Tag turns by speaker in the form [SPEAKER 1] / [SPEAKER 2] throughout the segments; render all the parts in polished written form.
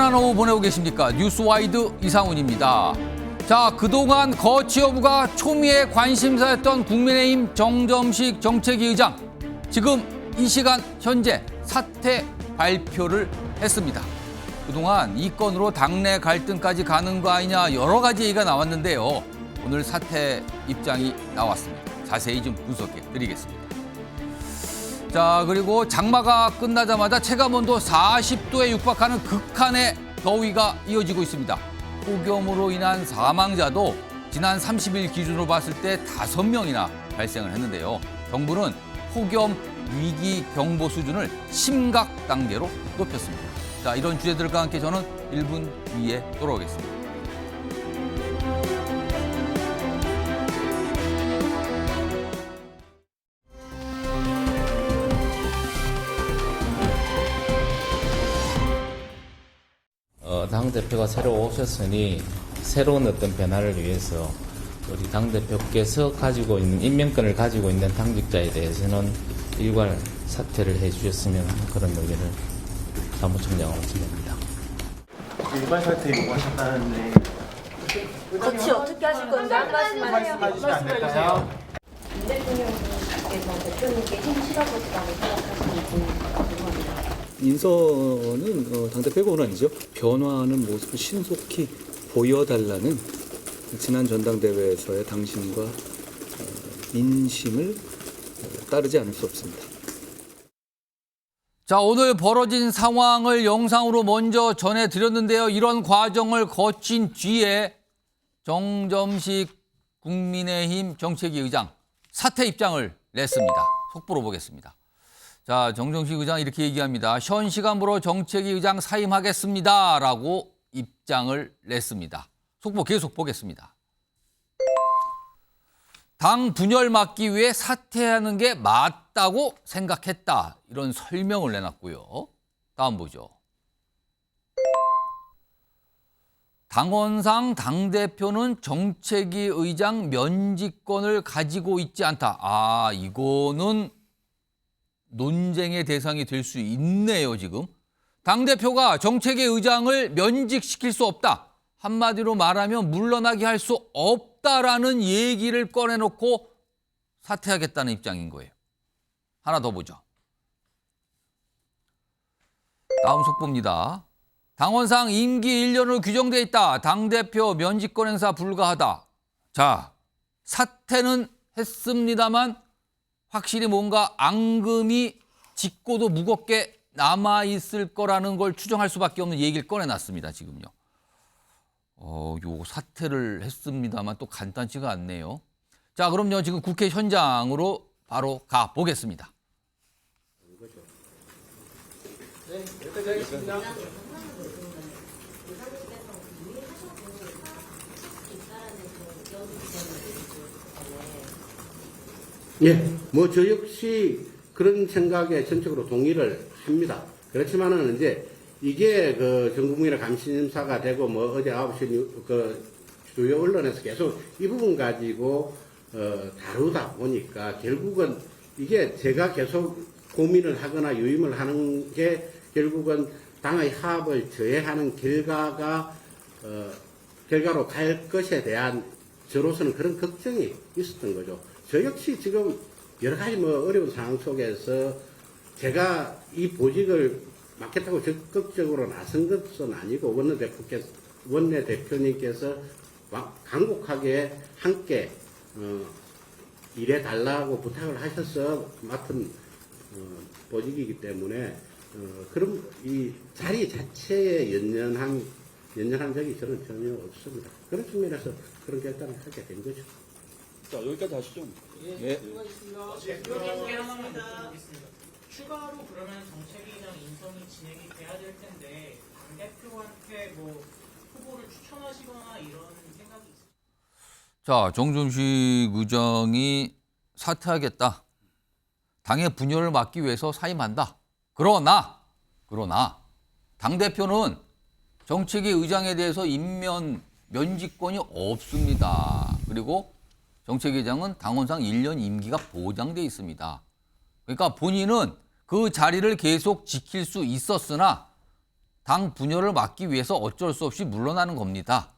[SPEAKER 1] 편안한 오후 보내고 계십니까? 뉴스와이드 이상훈입니다. 자, 그동안 거취 여부가 초미의 관심사였던 국민의힘 정점식 정책위 의장. 지금 이 시간 현재 사퇴 발표를 했습니다. 그동안 이 건으로 당내 갈등까지 가는 거 아니냐 여러 가지 얘기가 나왔는데요. 오늘 사퇴 입장이 나왔습니다. 자세히 좀 분석해 드리겠습니다. 자, 그리고 장마가 끝나자마자 체감온도 40도에 육박하는 극한의 더위가 이어지고 있습니다. 폭염으로 인한 사망자도 지난 30일 기준으로 봤을 때 5명이나 발생을 했는데요. 정부는 폭염 위기 경보 수준을 심각 단계로 높였습니다. 자, 이런 주제들과 함께 저는 1분 뒤에 돌아오겠습니다.
[SPEAKER 2] 당대표가 새로 오셨으니 새로운 어떤 변화를 위해서 우리 당대표께서 가지고 있는 임명권을 가지고 있는 당직자에 대해서는 일괄 사퇴를 해주셨으면 하는 그런 의견을 사무총장으로 드립니다.
[SPEAKER 3] 일반 사퇴 요구하셨다는데
[SPEAKER 4] 거치 어떻게 하실 건지 한 말씀만
[SPEAKER 3] 말씀하시면 안 될까요?
[SPEAKER 5] 윤 대통령께서 대표님께 힘실어보시다고 생각하시는지 궁금합니다.
[SPEAKER 6] 인선은 당대표 권한이죠. 변화하는 모습을 신속히 보여달라는 지난 전당대회에서의 당신과 민심을 따르지 않을 수 없습니다.
[SPEAKER 1] 자, 오늘 벌어진 상황을 영상으로 먼저 전해드렸는데요. 이런 과정을 거친 뒤에 정점식 국민의힘 정책위 의장 사퇴 입장을 냈습니다. 속보로 보겠습니다. 자, 정점식 의장 이렇게 얘기합니다. 현 시간부로 정책위 의장 사임하겠습니다라고 입장을 냈습니다. 속보 계속 보겠습니다. 당 분열 막기 위해 사퇴하는 게 맞다고 생각했다. 이런 설명을 내놨고요. 다음 보죠. 당원상 당대표는 정책위 의장 면직권을 가지고 있지 않다. 아, 이거는 논쟁의 대상이 될 수 있네요, 지금. 당대표가 정책위 의장을 면직시킬 수 없다. 한마디로 말하면 물러나게 할 수 없다라는 얘기를 꺼내놓고 사퇴하겠다는 입장인 거예요. 하나 더 보죠. 다음 속보입니다. 당원상 임기 1년으로 규정돼 있다. 당대표 면직권 행사 불가하다. 자, 사퇴는 했습니다만 확실히 뭔가 앙금이 짙고도 무겁게 남아있을 거라는 걸 추정할 수밖에 없는 얘기를 꺼내놨습니다. 지금요. 요 사퇴를 했습니다만 또 간단치가 않네요. 자, 그럼요. 지금 국회 현장으로 바로 가보겠습니다.
[SPEAKER 3] 네, 여기까지 하겠습니다.
[SPEAKER 7] 예, 저 역시 그런 생각에 전적으로 동의를 합니다. 그렇지만은 이제 이게 전 국민의 감시심사가 되고 어제 9시 주요 언론에서 계속 이 부분 가지고 다루다 보니까 결국은 이게 제가 계속 고민을 하거나 유임을 하는 게 결국은 당의 합을 저해하는 결과로 갈 것에 대한 저로서는 그런 걱정이 있었던 거죠. 저 역시 지금 여러 가지 어려운 상황 속에서 제가 이 보직을 맡겠다고 적극적으로 나선 것은 아니고 원내대표님께서 간곡하게 함께 일해달라고 부탁을 하셔서 맡은 보직이기 때문에 그럼 이 자리 자체에 연연한 적이 저는 전혀 없습니다. 그런 측면에서 그런 결단을 하게 된 거죠.
[SPEAKER 6] 자, 여기까지 하시죠.
[SPEAKER 3] 네. 수고하셨습니다. 추가로 그러면 정책위의장 인선이 진행이 돼야 될 텐데 당대표한테 후보를 추천하시거나 이런 생각이 있으세요?
[SPEAKER 1] 자, 정점식 의장이 사퇴하겠다. 당의 분열을 막기 위해서 사임한다. 그러나 당대표는 정책위 의장에 대해서 면직권이 없습니다. 그리고 정책위 의장은 당원상 1년 임기가 보장돼 있습니다. 그러니까 본인은 그 자리를 계속 지킬 수 있었으나 당 분열을 막기 위해서 어쩔 수 없이 물러나는 겁니다.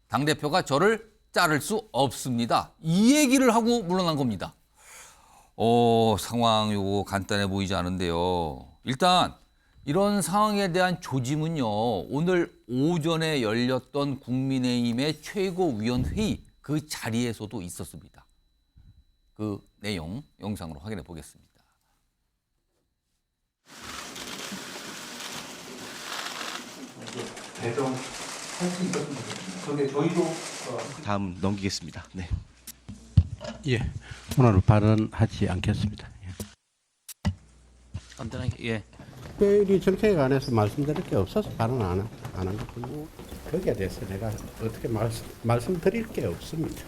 [SPEAKER 1] 당대표가 저를 자를 수 없습니다. 이 얘기를 하고 물러난 겁니다. 상황 요거 간단해 보이지 않은데요. 일단 이런 상황에 대한 조짐은요. 오늘 오전에 열렸던 국민의힘의 최고위원회의 그 자리에서도 있었습니다. 그 내용 영상으로 확인해 보겠습니다.
[SPEAKER 8] 배정할 수 있었던 거죠. 그런데 저희도
[SPEAKER 9] 다음 넘기겠습니다. 네.
[SPEAKER 10] 예, 오늘 발언하지 않겠습니다. 예.
[SPEAKER 2] 간단하게 예.
[SPEAKER 7] 특별히 정책에 관해서 말씀드릴 게 없어서 발언 안 한 것뿐이고 거기에 대해서 내가 어떻게 말씀드릴 게 없습니다.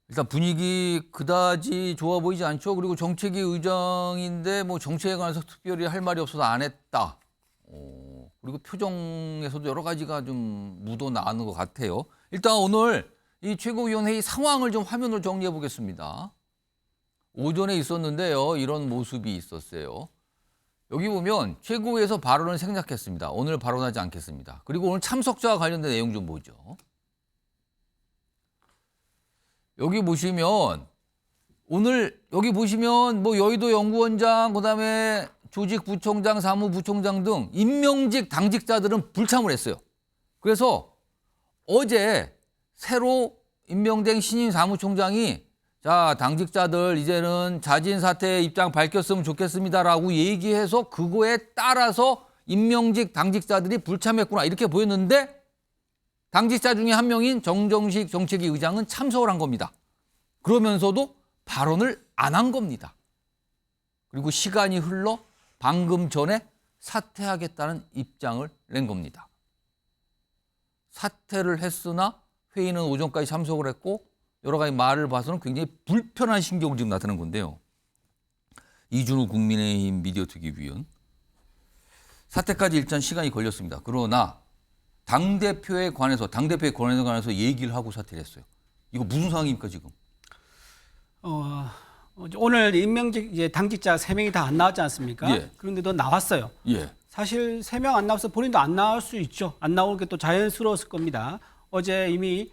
[SPEAKER 1] 일단 분위기 그다지 좋아 보이지 않죠. 그리고 정책위 의장인데 뭐 정책에 관해서 특별히 할 말이 없어서 안 했다. 그리고 표정에서도 여러 가지가 좀 묻어나는 것 같아요. 일단 오늘 이 최고위원회의 상황을 좀 화면으로 정리해 보겠습니다. 오전에 있었는데요. 이런 모습이 있었어요. 여기 보면 최고위에서 발언을 생략했습니다. 오늘 발언하지 않겠습니다. 그리고 오늘 참석자와 관련된 내용 좀 보죠. 여기 보시면 오늘 여기 보시면 뭐 여의도 연구원장 그다음에 조직부총장, 사무부총장 등 임명직 당직자들은 불참을 했어요. 그래서 어제 새로 임명된 신임 사무총장이 자, 당직자들 이제는 자진 사퇴 입장 밝혔으면 좋겠습니다라고 얘기해서 그거에 따라서 임명직 당직자들이 불참했구나 이렇게 보였는데 당직자 중에 한 명인 정정식 정책위 의장은 참석을 한 겁니다. 그러면서도 발언을 안 한 겁니다. 그리고 시간이 흘러 방금 전에 사퇴하겠다는 입장을 낸 겁니다. 사퇴를 했으나 회의는 오전까지 참석을 했고 여러 가지 말을 봐서는 굉장히 불편한 심경을 지금 나타낸 건데요. 이준우 국민의힘 미디어특위위원. 사퇴까지 일단 시간이 걸렸습니다. 그러나 당대표에 관해서 얘기를 하고 사퇴를 했어요. 이거 무슨 상황입니까 지금?
[SPEAKER 11] 오늘 임명직 이제 당직자 3명이 다 안 나왔지 않습니까?
[SPEAKER 1] 예.
[SPEAKER 11] 그런데도 나왔어요.
[SPEAKER 1] 예.
[SPEAKER 11] 사실 3명 안 나와서 본인도 안 나올 수 있죠. 안 나오는 게 또 자연스러웠을 겁니다. 어제 이미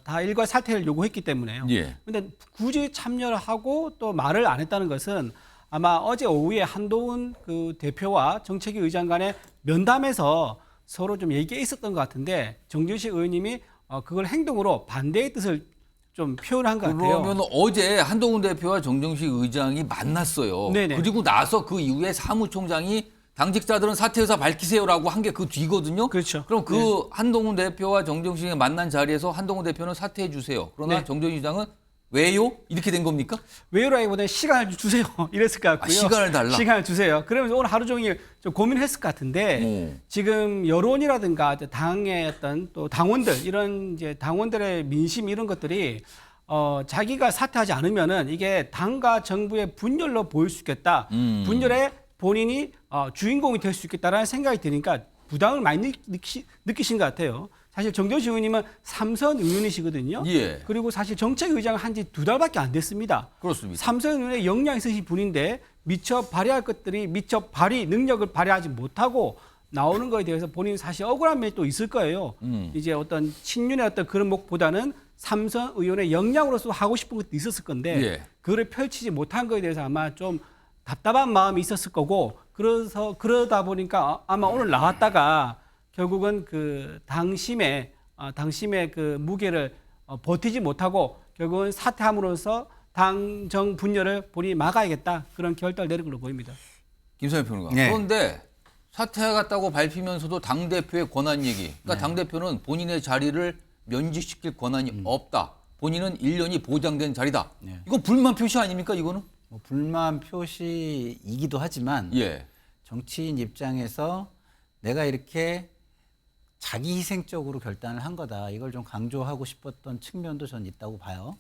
[SPEAKER 11] 다 일괄 사퇴를 요구했기 때문에요.
[SPEAKER 1] 예.
[SPEAKER 11] 근데 굳이 참여를 하고 또 말을 안 했다는 것은 아마 어제 오후에 한동훈 그 대표와 정책위 의장 간의 면담에서 서로 좀 얘기가 있었던 것 같은데 정진식 의원님이 그걸 행동으로 반대의 뜻을 좀 표현한 것 같아요.
[SPEAKER 1] 그러면 어제 한동훈 대표와 정정식 의장이 만났어요.
[SPEAKER 11] 네네.
[SPEAKER 1] 그리고 나서 그 이후에 사무총장이 당직자들은 사퇴 의사 밝히세요라고 한 게 그 뒤거든요.
[SPEAKER 11] 그렇죠.
[SPEAKER 1] 그럼 그
[SPEAKER 11] 네.
[SPEAKER 1] 한동훈 대표와 정정식이 만난 자리에서 한동훈 대표는 사퇴해 주세요. 그러나
[SPEAKER 11] 네.
[SPEAKER 1] 정정식 의장은 왜요? 이렇게 된 겁니까?
[SPEAKER 11] 왜요라기보다는 시간을 주세요. 이랬을 것 같고요.
[SPEAKER 1] 시간을 달라?
[SPEAKER 11] 시간을 주세요. 그러면서 오늘 하루 종일 좀 고민했을 것 같은데 지금 여론이라든가 당의 어떤 또 당원들 이런 이제 당원들의 민심 이런 것들이 자기가 사퇴하지 않으면은 이게 당과 정부의 분열로 보일 수 있겠다. 분열에 본인이 주인공이 될 수 있겠다라는 생각이 드니까 부담을 많이 느끼신 것 같아요. 사실 정정식 의원님은 3선 의원이시거든요.
[SPEAKER 1] 예.
[SPEAKER 11] 그리고 사실 정책의장을 한 지 2달밖에 안 됐습니다.
[SPEAKER 1] 그렇습니다.
[SPEAKER 11] 3선 의원의 역량이 있으신 분인데 미처 발휘할 것들이 미처 발휘 능력을 발휘하지 못하고 나오는 거에 대해서 본인 사실 억울한 면이 또 있을 거예요. 이제 어떤 친윤의 어떤 그런 목보다는 3선 의원의 역량으로서 하고 싶은 것도 있었을 건데
[SPEAKER 1] 예.
[SPEAKER 11] 그걸 펼치지 못한 거에 대해서 아마 좀 답답한 마음이 있었을 거고 그러다 보니까 아마 오늘 나왔다가 결국은 그 당심의 그 무게를 버티지 못하고 결국은 사퇴함으로써 당정 분열을 본인이 막아야겠다 그런 결단을 내린 걸로 보입니다.
[SPEAKER 1] 김성현 평론가.
[SPEAKER 10] 네.
[SPEAKER 1] 그런데 사퇴하겠다고 밝히면서도 당대표의 권한 얘기. 그러니까 당대표는 본인의 자리를 면직시킬 권한이 없다. 본인은 1년이 보장된 자리다. 이건 불만 표시 아닙니까 이거는?
[SPEAKER 12] 뭐 불만 표시이기도 하지만
[SPEAKER 1] 예.
[SPEAKER 12] 정치인 입장에서 내가 이렇게 자기 희생적으로 결단을 한 거다. 이걸 좀 강조하고 싶었던 측면도 전 있다고 봐요.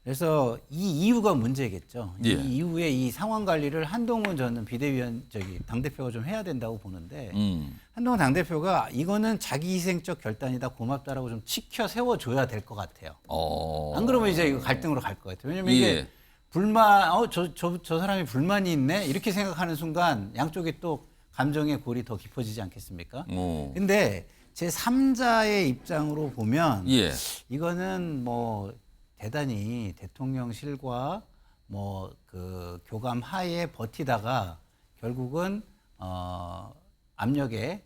[SPEAKER 12] 그래서 이 이유가 문제겠죠.
[SPEAKER 1] 예.
[SPEAKER 12] 이 이후에 이 상황 관리를 한동훈 저는 당대표가 좀 해야 된다고 보는데 한동훈 당대표가 이거는 자기 희생적 결단이다 고맙다라고 좀 치켜 세워줘야 될 것 같아요. 안 그러면 이제 이거 갈등으로 갈 것 같아요. 왜냐면 이게 불만, 저 사람이 불만이 있네? 이렇게 생각하는 순간 양쪽이 또 감정의 골이 더 깊어지지 않겠습니까? 근데 제 3자의 입장으로 보면
[SPEAKER 1] 예.
[SPEAKER 12] 이거는 뭐 대단히 대통령실과 뭐 그 교감 하에 버티다가 결국은 압력에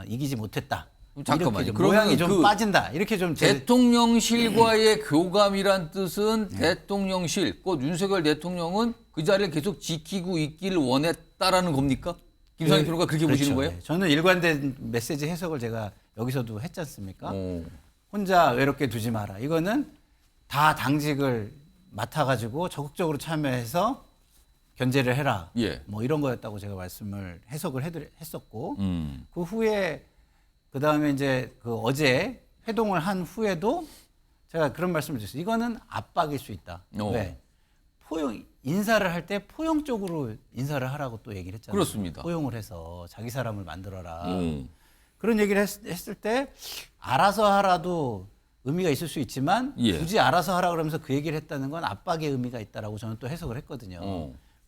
[SPEAKER 12] 이기지 못했다.
[SPEAKER 1] 잠깐만요.
[SPEAKER 12] 이렇게 좀
[SPEAKER 1] 그러면
[SPEAKER 12] 모양이 좀 빠진다. 이렇게 좀
[SPEAKER 1] 대통령실과의 교감이란 뜻은 대통령실, 곧 윤석열 대통령은 그 자리를 계속 지키고 있기를 원했다라는 겁니까? 김상희 평론가 그렇게 보시는 거예요?
[SPEAKER 12] 저는 일관된 메시지 해석을 제가 여기서도 했지 않습니까? 혼자 외롭게 두지 마라. 이거는 다 당직을 맡아가지고 적극적으로 참여해서 견제를 해라.
[SPEAKER 1] 예.
[SPEAKER 12] 뭐 이런 거였다고 제가 해석을 했었고 그 후에 그 다음에 이제 그 어제 회동을 한 후에도 제가 그런 말씀을 드렸어요. 이거는 압박일 수 있다. 왜? 인사를 할 때 포용적으로 인사를 하라고 또 얘기를 했잖아요.
[SPEAKER 1] 그렇습니다.
[SPEAKER 12] 포용을 해서 자기 사람을 만들어라. 그런 얘기를 했을 때 알아서 하라도 의미가 있을 수 있지만
[SPEAKER 1] 예.
[SPEAKER 12] 굳이 알아서 하라 그러면서 그 얘기를 했다는 건 압박의 의미가 있다라고 저는 또 해석을 했거든요.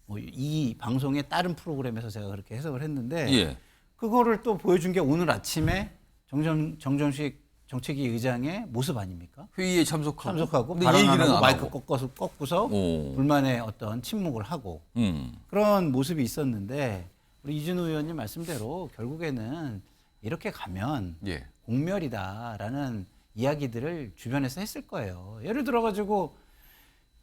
[SPEAKER 12] 뭐 이 방송의 다른 프로그램에서 제가 그렇게 해석을 했는데
[SPEAKER 1] 예.
[SPEAKER 12] 그거를 또 보여준 게 오늘 아침에 정점식 정책위 의장의 모습 아닙니까?
[SPEAKER 1] 회의에 참석하고
[SPEAKER 12] 근데 발언하고 마이크 꺾고서 불만의 어떤 침묵을 하고 그런 모습이 있었는데 우리 이준호 의원님 말씀대로 결국에는 이렇게 가면
[SPEAKER 1] 예.
[SPEAKER 12] 공멸이다라는 이야기들을 주변에서 했을 거예요. 예를 들어가지고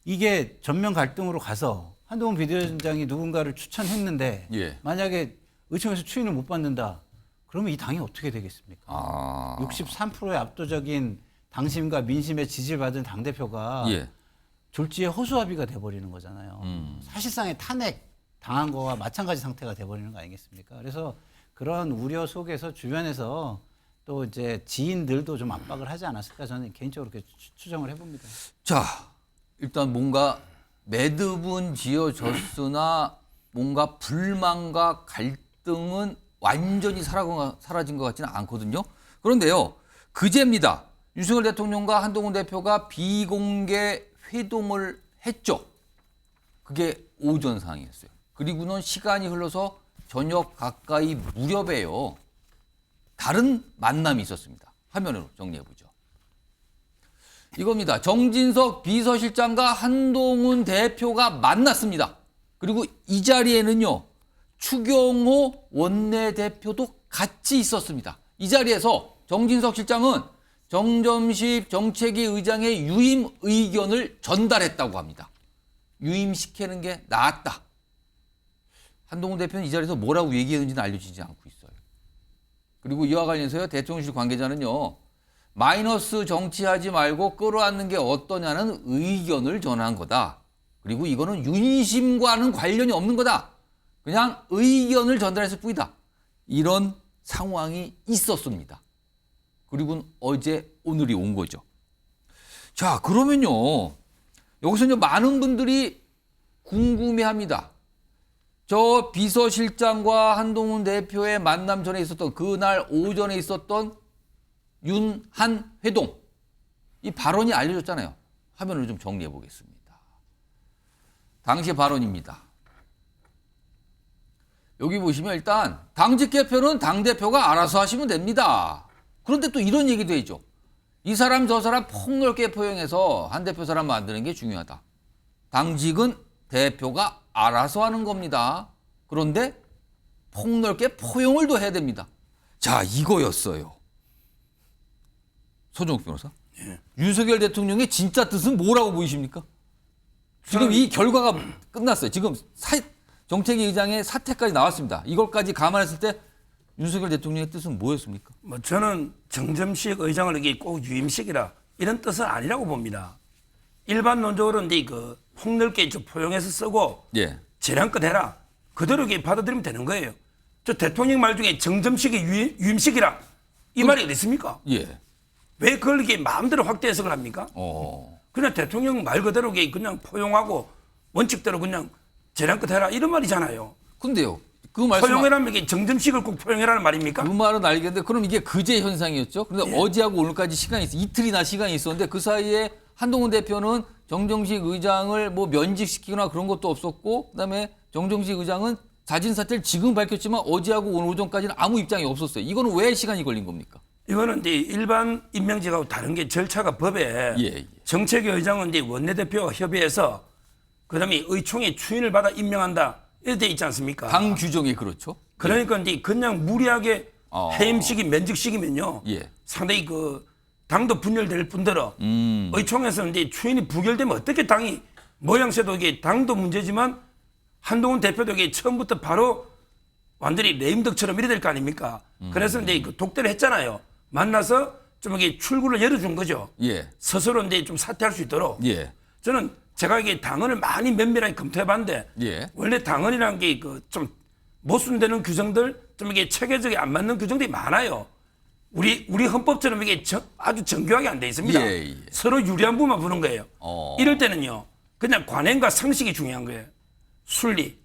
[SPEAKER 12] 이게 전면 갈등으로 가서 한동훈 비대위원장이 누군가를 추천했는데
[SPEAKER 1] 예.
[SPEAKER 12] 만약에 의총에서 추인을 못 받는다. 그러면 이 당이 어떻게 되겠습니까? 63%의 압도적인 당심과 민심의 지지를 받은 당대표가
[SPEAKER 1] 예.
[SPEAKER 12] 졸지에 허수아비가 돼버리는 거잖아요. 사실상의 탄핵 당한 거와 마찬가지 상태가 돼버리는 거 아니겠습니까? 그래서 그런 우려 속에서 주변에서 또 이제 지인들도 좀 압박을 하지 않았을까 저는 개인적으로 그렇게 추정을 해봅니다.
[SPEAKER 1] 자, 일단 뭔가 매듭은 지어졌으나 뭔가 불만과 갈등은 완전히 사라진 것 같지는 않거든요. 그런데요, 그제입니다. 윤석열 대통령과 한동훈 대표가 비공개 회동을 했죠. 그게 오전 상황이었어요. 그리고는 시간이 흘러서 저녁 가까이 무렵에요. 다른 만남이 있었습니다. 화면으로 정리해보죠. 이겁니다. 정진석 비서실장과 한동훈 대표가 만났습니다. 그리고 이 자리에는요, 추경호 원내대표도 같이 있었습니다. 이 자리에서 정진석 실장은 정점식 정책위 의장의 유임 의견을 전달했다고 합니다. 유임시키는 게 낫다. 한동훈 대표는 이 자리에서 뭐라고 얘기했는지는 알려지지 않고 있어요. 그리고 이와 관련해서요, 대통령실 관계자는요, 마이너스 정치하지 말고 끌어안는 게 어떠냐는 의견을 전한 거다. 그리고 이거는 윤심과는 관련이 없는 거다. 그냥 의견을 전달했을 뿐이다. 이런 상황이 있었습니다. 그리고 어제 오늘이 온 거죠. 자, 그러면요, 여기서 이제 많은 분들이 궁금해합니다. 저 비서실장과 한동훈 대표의 만남 전에 있었던 그날 오전에 있었던 윤한 회동, 이 발언이 알려졌잖아요. 화면을 좀 정리해 보겠습니다. 당시 발언입니다. 여기 보시면 일단 당직 개표는 당대표가 알아서 하시면 됩니다. 그런데 또 이런 얘기도 해죠. 이 사람 저 사람 폭넓게 포용해서 한 대표 사람 만드는 게 중요하다. 당직은 대표가 알아서 하는 겁니다. 그런데 폭넓게 포용을 더 해야 됩니다. 자, 이거였어요. 서정욱 변호사.
[SPEAKER 13] 예.
[SPEAKER 1] 윤석열 대통령의 진짜 뜻은 뭐라고 보이십니까? 지금 이 결과가 끝났어요. 지금 정책위 의장의 사퇴까지 나왔습니다. 이걸까지 감안했을 때 윤석열 대통령의 뜻은 뭐였습니까?
[SPEAKER 13] 뭐 저는 정점식 의장을 이게 꼭 유임식이라 이런 뜻은 아니라고 봅니다. 일반론적으로 이제 그 폭넓게 포용해서 쓰고
[SPEAKER 1] 예.
[SPEAKER 13] 재량껏 해라. 그대로 이렇게 받아들이면 되는 거예요. 저 대통령 말 중에 정점식이 유임식이라 이 말이 어디 있습니까?
[SPEAKER 1] 예.
[SPEAKER 13] 왜 그걸 이렇게 마음대로 확대 해석을 합니까? 그냥 대통령 말 그대로 그냥 포용하고 원칙대로 그냥 재량껏 해라 이런 말이잖아요.
[SPEAKER 1] 근데요, 그 말씀
[SPEAKER 13] 포용해라면 이게 정점식을 꼭 포용해라는 말입니까?
[SPEAKER 1] 그 말은 알겠는데 그럼 이게 그제 현상이었죠. 그런데 어제하고 오늘까지 시간이 있어 이틀이나 시간이 있었는데 그 사이에 한동훈 대표는 정정식 의장을 뭐 면직시키거나 그런 것도 없었고, 그다음에 정정식 의장은 자진 사퇴를 지금 밝혔지만 어제하고 오늘 오전까지는 아무 입장이 없었어요. 이거는 왜 시간이 걸린 겁니까?
[SPEAKER 13] 이거는 이제 일반 임명직하고 다른 게 절차가 법에 정책위 의장은 이제 원내대표와 협의해서 그다음에 의총의 추인을 받아 임명한다 이렇게 돼 있지 않습니까?
[SPEAKER 1] 당 규정에 그렇죠.
[SPEAKER 13] 그러니까 이제 그냥 무리하게 해임시기 면직시키면요 상당히 그 당도 분열될 뿐더러 의총에서 이제 추인이 부결되면 어떻게 당이 모양새도 이게 당도 문제지만 한동훈 대표도 이게 처음부터 바로 완전히 레임덕처럼 이래 될 거 아닙니까? 그래서 이제 그 독대를 했잖아요. 만나서 좀 이게 출구를 열어준 거죠. 스스로 이제 좀 사퇴할 수 있도록. 저는 제가 이게 당헌을 많이 면밀하게 검토해봤는데 원래 당헌이라는 게 그 좀 모순되는 규정들, 좀 이게 체계적이 안 맞는 규정들이 많아요. 우리 헌법처럼 이게 아주 정교하게 안 돼 있습니다. 서로 유리한 부분만 보는 거예요. 이럴 때는요, 그냥 관행과 상식이 중요한 거예요. 순리.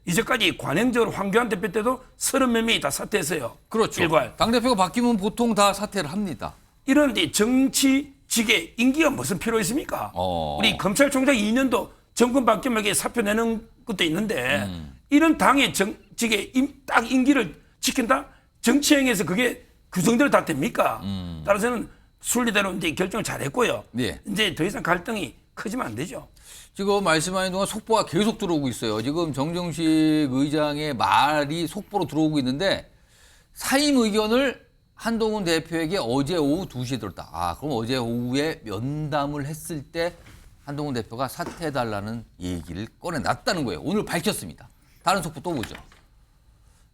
[SPEAKER 13] 이제까지 관행적으로 황교안 대표 때도 30몇 명이 다 사퇴했어요.
[SPEAKER 1] 그렇죠.
[SPEAKER 13] 일괄.
[SPEAKER 1] 당대표가 바뀌면 보통 다 사퇴를 합니다.
[SPEAKER 13] 이런 정치직에 임기가 무슨 필요 있습니까? 우리 검찰총장 2년도 정권 바뀌면 이게 사표 내는 것도 있는데 이런 당의 정직에 딱 임기를 지킨다? 정치행에서 그게 규정대로 다 됩니까? 따라서는 순리대로 이제 결정을 잘했고요. 이제 더 이상 갈등이 커지면 안 되죠.
[SPEAKER 1] 지금 말씀하는 동안 속보가 계속 들어오고 있어요. 지금 정정식 의장의 말이 속보로 들어오고 있는데 사임 의견을 한동훈 대표에게 어제 오후 2시에 들었다. 그럼 어제 오후에 면담을 했을 때 한동훈 대표가 사퇴해달라는 얘기를 꺼내놨다는 거예요. 오늘 밝혔습니다. 다른 속보 또 보죠.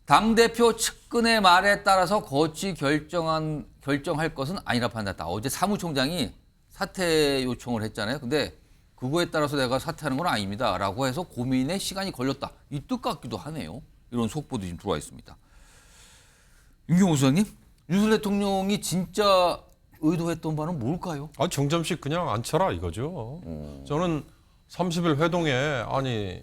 [SPEAKER 1] 당대표 측근의 말에 따라서 거치 결정할 것은 아니라 판단했다. 어제 사무총장이 사퇴 요청을 했잖아요. 근데 그거에 따라서 내가 사퇴하는 건 아닙니다. 라고 해서 고민에 시간이 걸렸다. 이 뜻 같기도 하네요. 이런 속보도 지금 들어와 있습니다. 윤경호 소장님, 윤석열 대통령이 진짜 의도했던 바는 뭘까요?
[SPEAKER 14] 정점식 그냥 앉혀라 이거죠. 저는 30일 회동에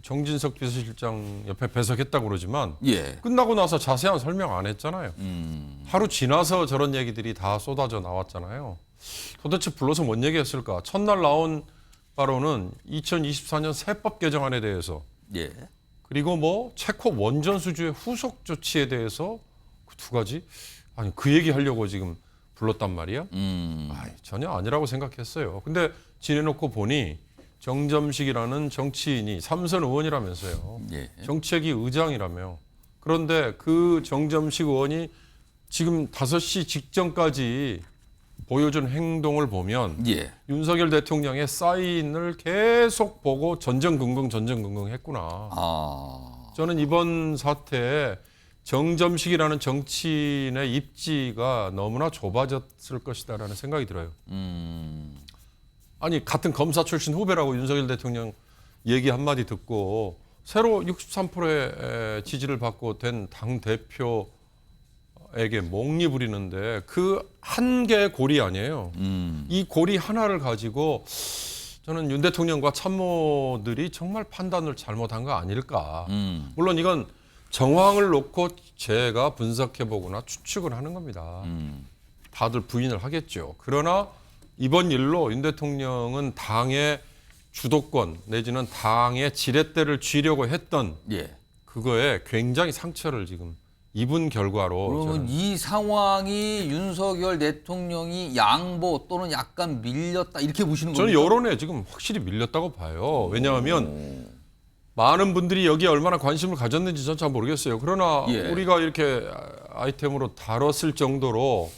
[SPEAKER 14] 정진석 비서실장 옆에 배석했다고 그러지만 끝나고 나서 자세한 설명 안 했잖아요. 하루 지나서 저런 얘기들이 다 쏟아져 나왔잖아요. 도대체 불러서 뭔 얘기했을까? 첫날 나온 바로는 2024년 세법 개정안에 대해서 그리고 뭐 채코 원전 수주의 후속 조치에 대해서 그 두 가지 그 얘기 하려고 지금 불렀단 말이야? 전혀 아니라고 생각했어요. 근데 지내놓고 보니 정점식이라는 정치인이 삼선 의원이라면서요. 정책위 의장이라며. 그런데 그 정점식 의원이 지금 5시 직전까지 보여준 행동을 보면 윤석열 대통령의 사인을 계속 보고 전전긍긍 했구나. 저는 이번 사태에 정점식이라는 정치인의 입지가 너무나 좁아졌을 것이다라는 생각이 들어요. 같은 검사 출신 후배라고 윤석열 대통령 얘기 한마디 듣고 새로 63%의 지지를 받고 된 당대표 에게 몽리 부리는데 그 한 개의 고리 아니에요. 이 고리 하나를 가지고 저는 윤 대통령과 참모들이 정말 판단을 잘못한 거 아닐까. 물론 이건 정황을 놓고 제가 분석해보거나 추측을 하는 겁니다. 다들 부인을 하겠죠. 그러나 이번 일로 윤 대통령은 당의 주도권 내지는 당의 지렛대를 쥐려고 했던 그거에 굉장히 상처를 지금 입은 결과로.
[SPEAKER 1] 그러면 이 상황이 윤석열 대통령이 양보 또는 약간 밀렸다 이렇게 보시는 겁니까?
[SPEAKER 14] 저는 여론에 지금 확실히 밀렸다고 봐요. 왜냐하면 많은 분들이 여기에 얼마나 관심을 가졌는지 저는 잘 모르겠어요. 그러나 우리가 이렇게 아이템으로 다뤘을 정도로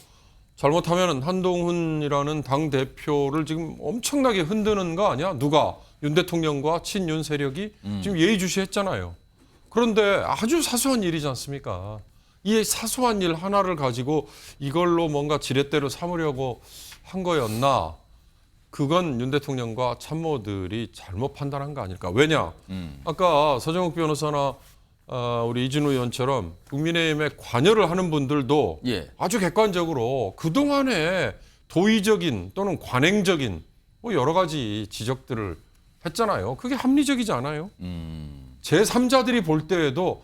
[SPEAKER 14] 잘못하면 한동훈이라는 당대표를 지금 엄청나게 흔드는 거 아니야? 누가? 윤 대통령과 친윤 세력이 지금 예의주시했잖아요. 그런데 아주 사소한 일이지 않습니까? 이 사소한 일 하나를 가지고 이걸로 뭔가 지렛대로 삼으려고 한 거였나? 그건 윤 대통령과 참모들이 잘못 판단한 거 아닐까? 왜냐? 아까 서정욱 변호사나 우리 이진우 의원처럼 국민의힘에 관여를 하는 분들도 아주 객관적으로 그동안의 도의적인 또는 관행적인 뭐 여러 가지 지적들을 했잖아요. 그게 합리적이지 않아요? 제3자들이 볼 때에도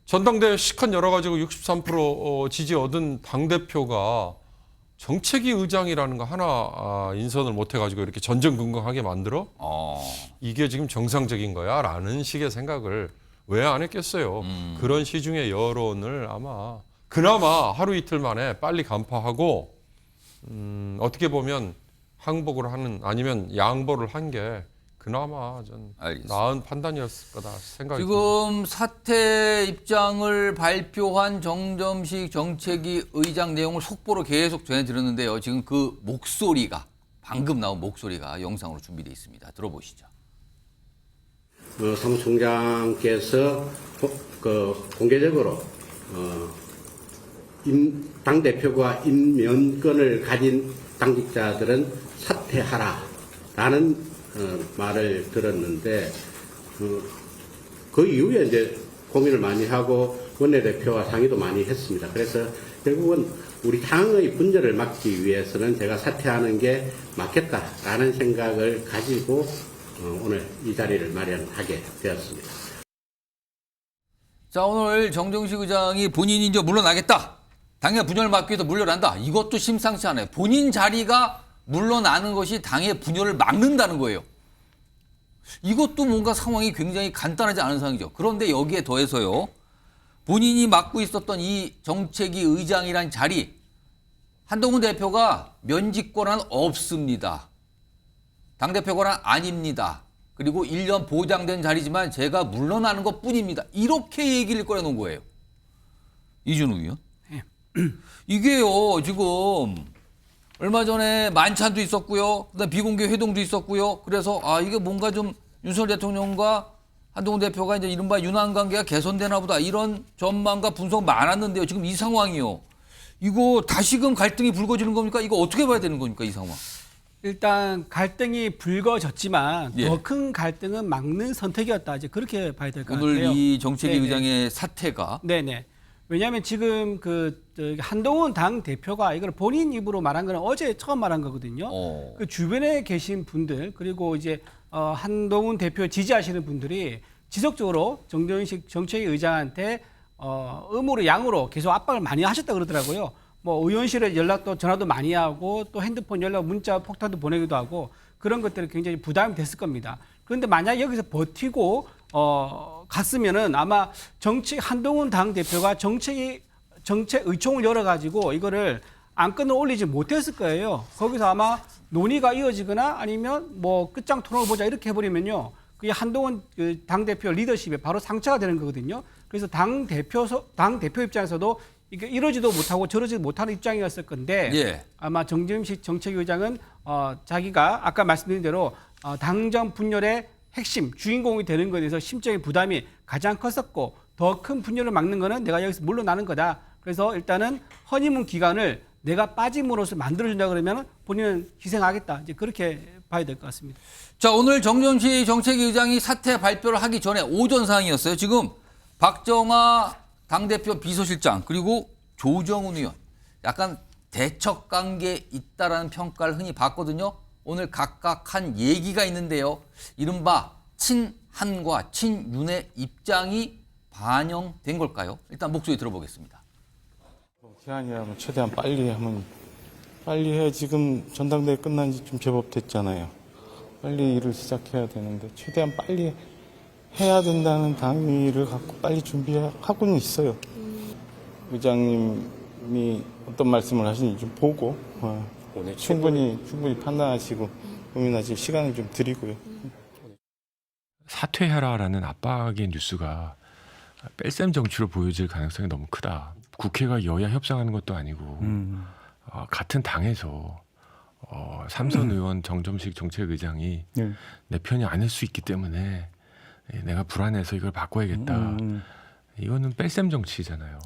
[SPEAKER 14] 전당대회 시컷 열어가지고 63% 지지 얻은 당대표가 정책위 의장이라는 거 하나 인선을 못 해가지고 이렇게 전전긍긍하게 만들어? 이게 지금 정상적인 거야? 라는 식의 생각을 왜 안 했겠어요. 그런 시중의 여론을 아마 그나마 하루 이틀 만에 빨리 간파하고 어떻게 보면 항복을 하는 아니면 양보를 한 게 그나마 전 나은 판단이었을 거다 생각이 듭니다.
[SPEAKER 1] 지금 사퇴 입장을 발표한 정점식 정책위 의장 내용을 속보로 계속 전해드렸는데요. 지금 그 목소리가 방금 나온 목소리가 영상으로 준비되어 있습니다. 들어보시죠.
[SPEAKER 7] 사무총장께서 공개적으로 당대표가 임명권을 가진 당직자들은 사퇴하라라는 말을 들었는데 그 이후에 이제 고민을 많이 하고 원내대표와 상의도 많이 했습니다. 그래서 결국은 우리 당의 분열을 막기 위해서는 제가 사퇴하는 게 맞겠다라는 생각을 가지고 오늘 이 자리를 마련하게 되었습니다.
[SPEAKER 1] 자, 오늘 정정식 의장이 본인이 이제 물러나겠다. 당의 분열을 막기 위해서 물러난다. 이것도 심상치 않아요. 본인 자리가 물러나는 것이 당의 분열을 막는다는 거예요. 이것도 뭔가 상황이 굉장히 간단하지 않은 상황이죠. 그런데 여기에 더해서요. 본인이 맡고 있었던 이 정책위 의장이란 자리, 한동훈 대표가 면직 권한 없습니다. 당대표 권한 아닙니다. 그리고 1년 보장된 자리지만 제가 물러나는 것뿐입니다. 이렇게 얘기를 꺼내놓은 거예요. 이준우 의원. 이게요, 지금 얼마 전에 만찬도 있었고요. 그다음 비공개 회동도 있었고요. 그래서 이게 뭔가 좀 윤석열 대통령과 한동훈 대표가 이제 이른바 윤환 관계가 개선되나 보다 이런 전망과 분석 많았는데요. 지금 이 상황이요. 이거 다시금 갈등이 불거지는 겁니까? 이거 어떻게 봐야 되는 겁니까? 이 상황.
[SPEAKER 11] 일단 갈등이 불거졌지만
[SPEAKER 1] 예.
[SPEAKER 11] 더 큰 갈등은 막는 선택이었다. 이제 그렇게 봐야 될 것 같아요.
[SPEAKER 1] 오늘 이 정책위
[SPEAKER 11] 네네.
[SPEAKER 1] 의장의 사태가.
[SPEAKER 11] 네네. 왜냐하면 지금 한동훈 당 대표가 이걸 본인 입으로 말한 거는 어제 처음 말한 거거든요. 그 주변에 계신 분들 그리고 이제 한동훈 대표 지지하시는 분들이 지속적으로 정정식 정책위 의장한테 음으로 양으로 계속 압박을 많이 하셨다 그러더라고요. 뭐 의원실에 연락도 전화도 많이 하고 또 핸드폰 연락 문자 폭탄도 보내기도 하고 그런 것들이 굉장히 부담이 됐을 겁니다. 그런데 만약 여기서 버티고 갔으면은 아마 한동훈 당 대표가 정책 의총을 열어가지고 이거를 안건을 올리지 못했을 거예요. 거기서 아마 논의가 이어지거나 아니면 뭐 끝장 토론을 보자 이렇게 해버리면요. 그게 한동훈 당 대표 리더십에 바로 상처가 되는 거거든요. 그래서 당 대표 입장에서도 이게 이러지도 못하고 저러지도 못하는 입장이었을 건데
[SPEAKER 1] 예.
[SPEAKER 11] 아마 정점식 정책위의장은 자기가 아까 말씀드린 대로 당정 분열의 핵심 주인공이 되는 것에 대해서 심적인 부담이 가장 컸었고 더 큰 분열을 막는 거는 내가 여기서 물러나는 거다. 그래서 일단은 허니문 기간을 내가 빠짐으로써 만들어준다 그러면 본인은 희생하겠다. 이제 그렇게 봐야 될 것 같습니다.
[SPEAKER 1] 자, 오늘 정정식 정책위 의장이 사퇴 발표를 하기 전에 오전 상황이었어요. 지금 박정아 당대표 비서실장 그리고 조정훈 의원 약간 대척 관계에 있다라는 평가를 흔히 받거든요. 오늘 각각 한 얘기가 있는데요. 이른바 친한과 친윤의 입장이 반영된 걸까요? 일단 목소리 들어보겠습니다.
[SPEAKER 15] 기한이라면 최대한 빨리 해야 지금 전당대회 끝난 지 좀 제법 됐잖아요. 빨리 일을 시작해야 되는데 최대한 빨리 해야 된다는 당위를 갖고 빨리 준비하고는 있어요. 의장님이 어떤 말씀을 하시는지 좀 보고 충분히 판단하시고 고민하실 시간을 좀 드리고요.
[SPEAKER 16] 사퇴하라라는 압박의 뉴스가 뺄셈 정치로 보여질 가능성이 너무 크다. 국회가 여야 협상하는 것도 아니고 같은 당에서 삼선 의원 정점식 정책의장이 내 편이 아닐 수 있기 때문에 내가 불안해서 이걸 바꿔야겠다. 이거는 뺄셈 정치잖아요.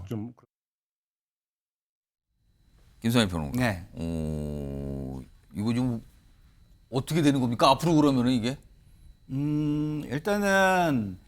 [SPEAKER 1] 김성현 평론가.
[SPEAKER 12] 네.
[SPEAKER 1] 이거 좀 어떻게 되는 겁니까? 앞으로 그러면은 이게?
[SPEAKER 12] 일단은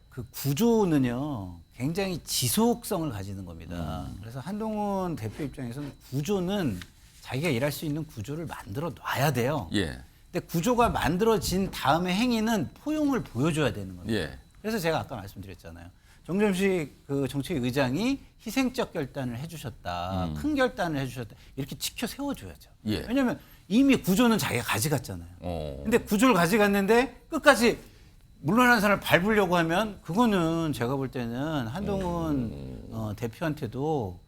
[SPEAKER 12] 그 구조는요 굉장히 지속성을 가지는 겁니다. 그래서 한동훈 대표 입장에서는 구조는 자기가 일할 수 있는 구조를 만들어 놔야 돼요.
[SPEAKER 1] 예.
[SPEAKER 12] 근데 구조가 만들어진 다음에 행위는 포용을 보여줘야 되는 겁니다.
[SPEAKER 1] 예.
[SPEAKER 12] 그래서 제가 아까 말씀드렸잖아요. 정점식 그 정책위 의장이 희생적 결단을 해주셨다. 큰 결단을 해주셨다. 이렇게 지켜 세워줘야죠.
[SPEAKER 1] 예.
[SPEAKER 12] 왜냐하면 이미 구조는 자기가 가져갔잖아요. 근데 구조를 가져갔는데 끝까지 물러나는 사람을 밟으려고 하면 그거는 제가 볼 때는 한동훈 대표한테도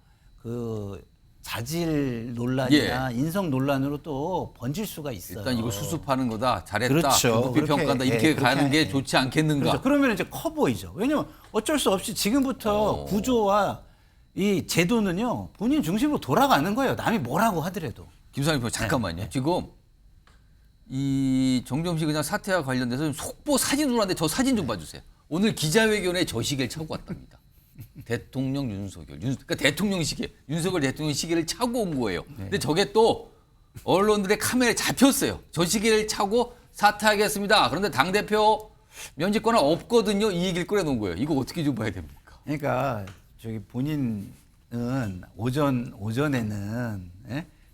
[SPEAKER 12] 그 자질 논란이나 인성 논란으로 또 번질 수가 있어요.
[SPEAKER 1] 일단 이거 수습하는 거다. 잘했다.
[SPEAKER 12] 그렇죠.
[SPEAKER 1] 높이 평가한다. 이렇게 가는 게 좋지 않겠는가.
[SPEAKER 12] 그렇죠. 그러면 이제 커 보이죠. 왜냐면 어쩔 수 없이 지금부터 구조와 이 제도는요. 본인 중심으로 돌아가는 거예요. 남이 뭐라고 하더라도.
[SPEAKER 1] 김상일 표 잠깐만요. 지금 이 정점식 의장 사태와 관련돼서 속보 사진으로 하는데 저 사진 좀 봐주세요. 오늘 기자회견에 저 시계를 차고 왔답니다. 대통령 윤석열, 그러니까 대통령 시계, 윤석열 대통령 시계를 차고 온 거예요. 근데 저게 또 언론들의 카메라에 잡혔어요. 저 시계를 차고 사퇴하겠습니다. 그런데 당대표 면직권은 없거든요. 이 얘기를 꺼내놓은 거예요. 이거 어떻게 좀 봐야 됩니까?
[SPEAKER 12] 그러니까 저기 본인은 오전에는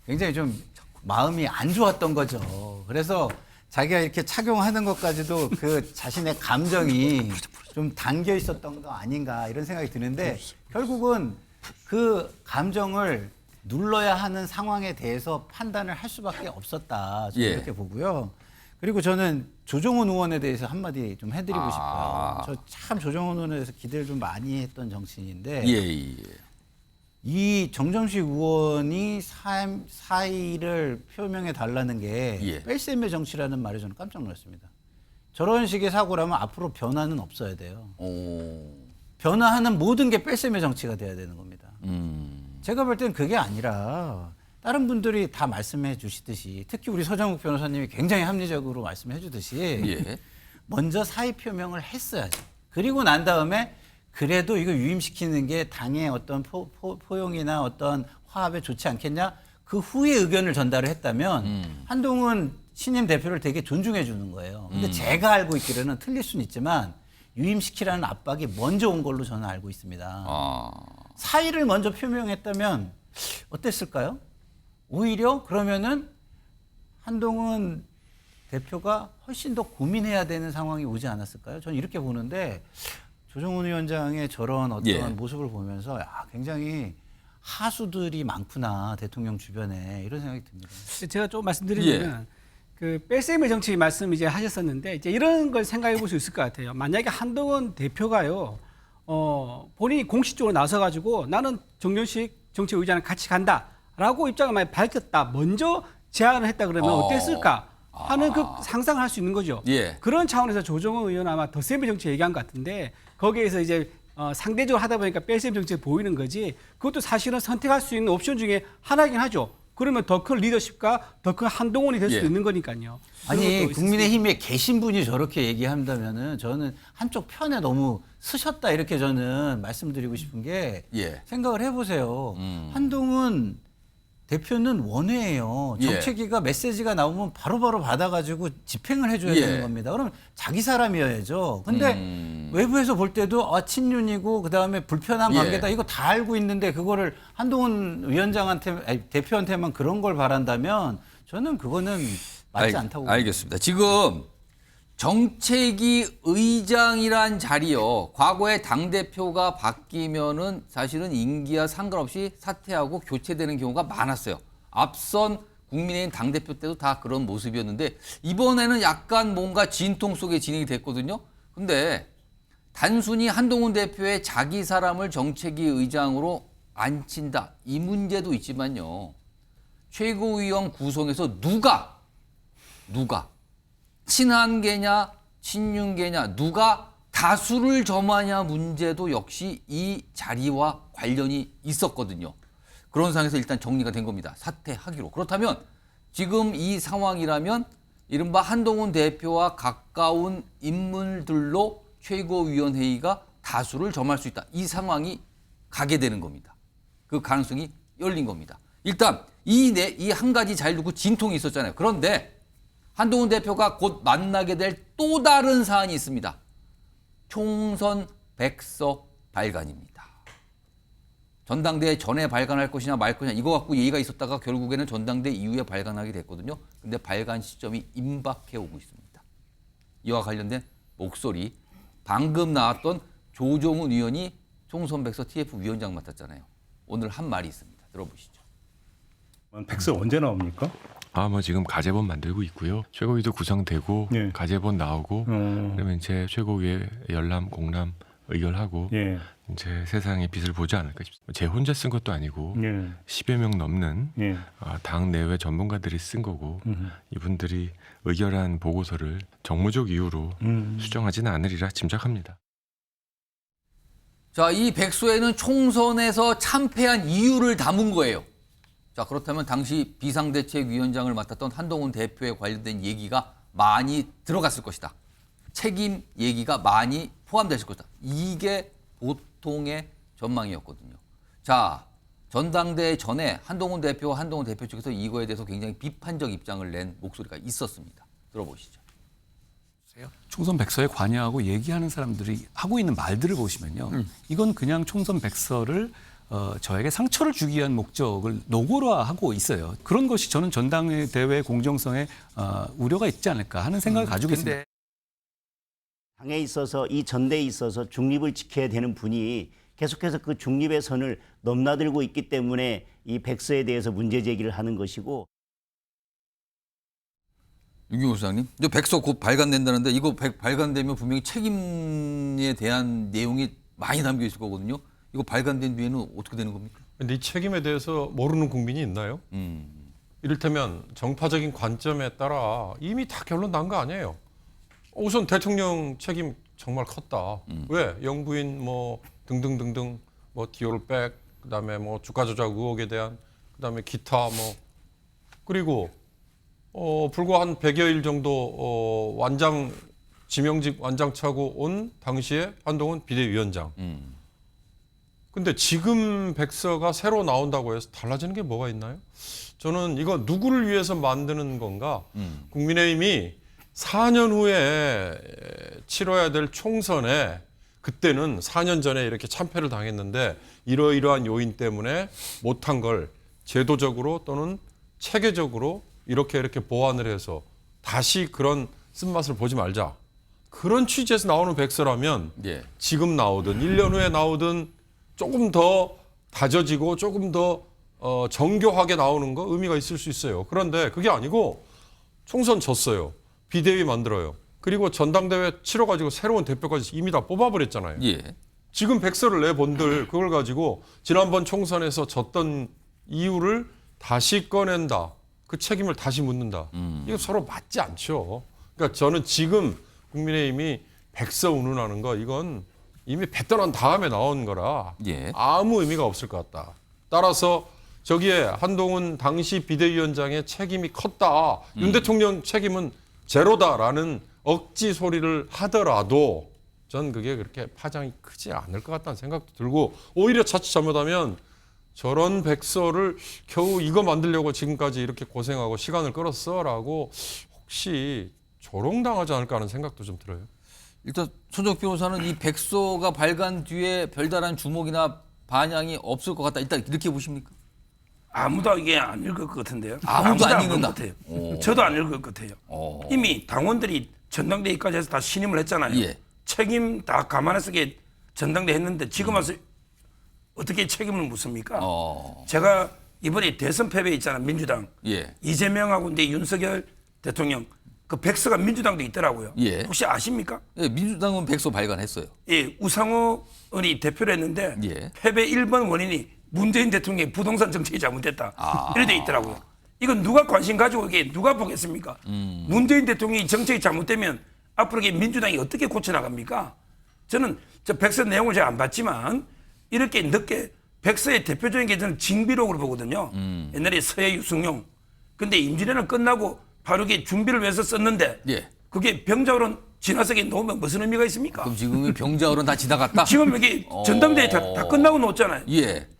[SPEAKER 12] 굉장히 좀 마음이 안 좋았던 거죠. 그래서 자기가 이렇게 착용하는 것까지도 그 자신의 감정이 좀 담겨 있었던 거 아닌가 이런 생각이 드는데 결국은 그 감정을 눌러야 하는 상황에 대해서 판단을 할 수밖에 없었다. 저는 이렇게 보고요. 그리고 저는 조정훈 의원에 대해서 한마디 좀 해드리고 싶어요. 저 참 조정훈 의원에 대해서 기대를 좀 많이 했던 정치인인데 이 정점식 의원이 사의를 표명해 달라는 게 뺄셈의 정치라는 말에 저는 깜짝 놀랐습니다. 저런 식의 사고라면 앞으로 변화는 없어야 돼요. 변화하는 모든 게 뺄셈의 정치가 돼야 되는 겁니다. 제가 볼 때는 그게 아니라 다른 분들이 다 말씀해 주시듯이 특히 우리 서정욱 변호사님이 굉장히 합리적으로 말씀해 주듯이 먼저 사의 표명을 했어야죠. 그리고 난 다음에 그래도 이거 유임시키는 게 당의 어떤 포용이나 어떤 화합에 좋지 않겠냐? 그 후에 의견을 전달을 했다면 한동훈 신임 대표를 되게 존중해 주는 거예요. 근데 제가 알고 있기로는 틀릴 수는 있지만 유임시키라는 압박이 먼저 온 걸로 저는 알고 있습니다. 사의를 먼저 표명했다면 어땠을까요? 오히려 그러면은 한동훈 대표가 훨씬 더 고민해야 되는 상황이 오지 않았을까요? 저는 이렇게 보는데 조정훈 위원장의 저런 어떤 모습을 보면서 굉장히 하수들이 많구나 대통령 주변에 이런 생각이 듭니다.
[SPEAKER 11] 제가 좀 말씀드리면 그 뺄셈의 정치 말씀 이제 하셨었는데 이제 이런 걸 생각해 볼 수 있을 것 같아요. 만약에 한동훈 대표가요, 본인이 공식적으로 나서가지고 나는 정점식 정치의장을 같이 간다라고 입장을 많이 밝혔다, 먼저 제안을 했다 그러면 어땠을까 하는 그 상상을 할 수 있는 거죠. 그런 차원에서 조정훈 의원 아마 덧셈의 정치 얘기한 것 같은데 거기에서 이제 상대적으로 하다 보니까 뺄셈 정치가 보이는 거지. 그것도 사실은 선택할 수 있는 옵션 중에 하나이긴 하죠. 그러면 더 큰 리더십과 더 큰 한동훈이 될 수도 있는 거니까요.
[SPEAKER 12] 아니 국민의힘에 계신 분이 저렇게 얘기한다면은 저는 한쪽 편에 너무 쓰셨다 이렇게 저는 말씀드리고 싶은 게 생각을 해보세요. 한동훈 대표는 원외예요. 정책위가 메시지가 나오면 바로바로 받아가지고 집행을 해줘야 되는 겁니다. 그럼 자기 사람이어야죠. 근데 외부에서 볼 때도 친윤이고 그다음에 불편한 관계다 이거 다 알고 있는데 그거를 한동훈 위원장한테 대표한테만 그런 걸 바란다면 저는 그거는 맞지 않다고 봅니다.
[SPEAKER 1] 알겠습니다. 지금 정책위 의장이란 자리요. 과거에 당대표가 바뀌면은 사실은 임기와 상관없이 사퇴하고 교체되는 경우가 많았어요. 앞선 국민의힘 당대표 때도 다 그런 모습이었는데 이번에는 약간 뭔가 진통 속에 진행이 됐거든요. 근데 단순히 한동훈 대표의 자기 사람을 정책위 의장으로 앉힌다. 이 문제도 있지만요. 최고위원 구성에서 누가 친한계냐 친윤계냐 누가 다수를 점하냐 문제도 역시 이 자리와 관련이 있었거든요. 그런 상황에서 일단 정리가 된 겁니다. 사퇴하기로. 그렇다면 지금 이 상황이라면 이른바 한동훈 대표와 가까운 인물들로 최고위원회의가 다수를 점할 수 있다. 이 상황이 가게 되는 겁니다. 그 가능성이 열린 겁니다. 일단 이 한 가지 잘 두고 진통이 있었잖아요. 그런데 한동훈 대표가 곧 만나게 될 또 다른 사안이 있습니다. 총선 백서 발간입니다. 전당대회 전에 발간할 것이냐 말 것이냐 이거 갖고 얘기가 있었다가 결국에는 전당대회 이후에 발간하게 됐거든요. 근데 발간 시점이 임박해 오고 있습니다. 이와 관련된 목소리, 방금 나왔던 조정훈 의원이 총선 백서 TF 위원장 맡았잖아요. 오늘 한 말이 있습니다. 들어보시죠.
[SPEAKER 8] 백서 언제 나옵니까?
[SPEAKER 16] 뭐 지금 가제본 만들고 있고요. 최고위도 구성되고 가제본 나오고 그러면 이제 최고위에 열람, 공람 의결하고 이제 세상의 빛을 보지 않을까 싶습니다. 제 혼자 쓴 것도 아니고 10여 명 넘는 당 내외 전문가들이 쓴 거고 이분들이 의결한 보고서를 정무적 이유로 수정하지는 않으리라 짐작합니다.
[SPEAKER 1] 자, 이 백서에는 총선에서 참패한 이유를 담은 거예요. 자, 그렇다면 당시 비상대책위원장을 맡았던 한동훈 대표에 관련된 얘기가 많이 들어갔을 것이다. 책임 얘기가 많이 포함됐을 것이다. 이게 보통의 전망이었거든요. 자, 전당대회 전에 한동훈 대표와 한동훈 대표 측에서 이거에 대해서 굉장히 비판적 입장을 낸 목소리가 있었습니다. 들어보시죠.
[SPEAKER 17] 총선 백서에 관여하고 얘기하는 사람들이 하고 있는 말들을 보시면요. 이건 그냥 총선 백서를 저에게 상처를 주기 위한 목적을 노골화하고 있어요. 그런 것이 저는 전당대회 공정성에 우려가 있지 않을까 하는 생각을 가지고 있습니다.
[SPEAKER 18] 당에 있어서 이 전대에 있어서 중립을 지켜야 되는 분이 계속해서 그 중립의 선을 넘나들고 있기 때문에 이 백서에 대해서 문제 제기를 하는 것이고.
[SPEAKER 1] 윤경호 소장님, 이제 백서 곧 발간된다는데 이거 발간되면 분명히 책임에 대한 내용이 많이 담겨 있을 거거든요. 이거 발간된 뒤에는 어떻게 되는 겁니까?
[SPEAKER 14] 근데 이 책임에 대해서 모르는 국민이 있나요? 이를테면 정파적인 관점에 따라 이미 다 결론 난 거 아니에요. 우선 대통령 책임 정말 컸다. 왜? 영부인 뭐 등등등등 뭐 디올백 그다음에 뭐 주가 조작 의혹에 대한 그다음에 기타 뭐 그리고 불과 한 100여일 정도 지명직 완장 차고 온 당시에 한동훈 비대위원장. 근데 지금 백서가 새로 나온다고 해서 달라지는 게 뭐가 있나요? 저는 이거 누구를 위해서 만드는 건가? 국민의힘이 4년 후에 치러야 될 총선에 그때는 4년 전에 이렇게 참패를 당했는데 이러이러한 요인 때문에 못한 걸 제도적으로 또는 체계적으로 이렇게 보완을 해서 다시 그런 쓴맛을 보지 말자. 그런 취지에서 나오는 백서라면 지금 나오든 1년 후에 나오든 조금 더 다져지고 조금 더 정교하게 나오는 거 의미가 있을 수 있어요. 그런데 그게 아니고 총선 졌어요. 비대위 만들어요. 그리고 전당대회 치러가지고 새로운 대표까지 이미 다 뽑아버렸잖아요. 지금 백서를 내본들 그걸 가지고 지난번 총선에서 졌던 이유를 다시 꺼낸다. 그 책임을 다시 묻는다. 이거 서로 맞지 않죠. 그러니까 저는 지금 국민의힘이 백서 운운하는 거 이건 이미 배 떠난 다음에 나온 거라 아무 의미가 없을 것 같다. 따라서 저기에 한동훈 당시 비대위원장의 책임이 컸다. 윤 대통령 책임은 제로다라는 억지 소리를 하더라도 전 그게 그렇게 파장이 크지 않을 것 같다는 생각도 들고 오히려 자칫 잘못하면 저런 백서를 겨우 이거 만들려고 지금까지 이렇게 고생하고 시간을 끌었어라고 혹시 조롱당하지 않을까 하는 생각도 좀 들어요.
[SPEAKER 1] 일단 손정욱 변호사는 이 백서가 발간 뒤에 별다른 주목이나 반향이 없을 것 같다. 일단 이렇게 보십니까?
[SPEAKER 13] 아무도 이게 안 읽을 것 같은데요.
[SPEAKER 1] 아무도 안 읽는다.
[SPEAKER 13] 것 같아요. 저도 안 읽을 것 같아요. 이미 당원들이 전당대회까지 해서 다 신임을 했잖아요. 책임 다 감안해서 전당대회 했는데 지금 와서 어떻게 책임을 묻습니까? 제가 이번에 대선 패배 있잖아요. 민주당. 이재명하고 이제 윤석열 대통령 그 백서가 민주당도 있더라고요. 혹시 아십니까?
[SPEAKER 1] 민주당은 백서 발간했어요.
[SPEAKER 13] 우상호 의원이 대표를 했는데 패배 1번 원인이 문재인 대통령의 부동산 정책이 잘못됐다. 이래 돼 있더라고요. 이건 누가 관심 가지고 이게 누가 보겠습니까? 문재인 대통령이 정책이 잘못되면 앞으로 이게 민주당이 어떻게 고쳐나갑니까? 저는 저 백서 내용을 제가 안 봤지만 이렇게 늦게 백서의 대표적인 게 저는 징비록으로 보거든요. 옛날에 서해 유승용. 근데 임진왜란 끝나고 바로 이게 준비를 위해서 썼는데 그게 병자호론 지나서 놓으면 무슨 의미가 있습니까?
[SPEAKER 1] 그럼 지금은 병자호론 다 지나갔다?
[SPEAKER 13] 지금 이게 전당대회 다 끝나고 놓았잖아요.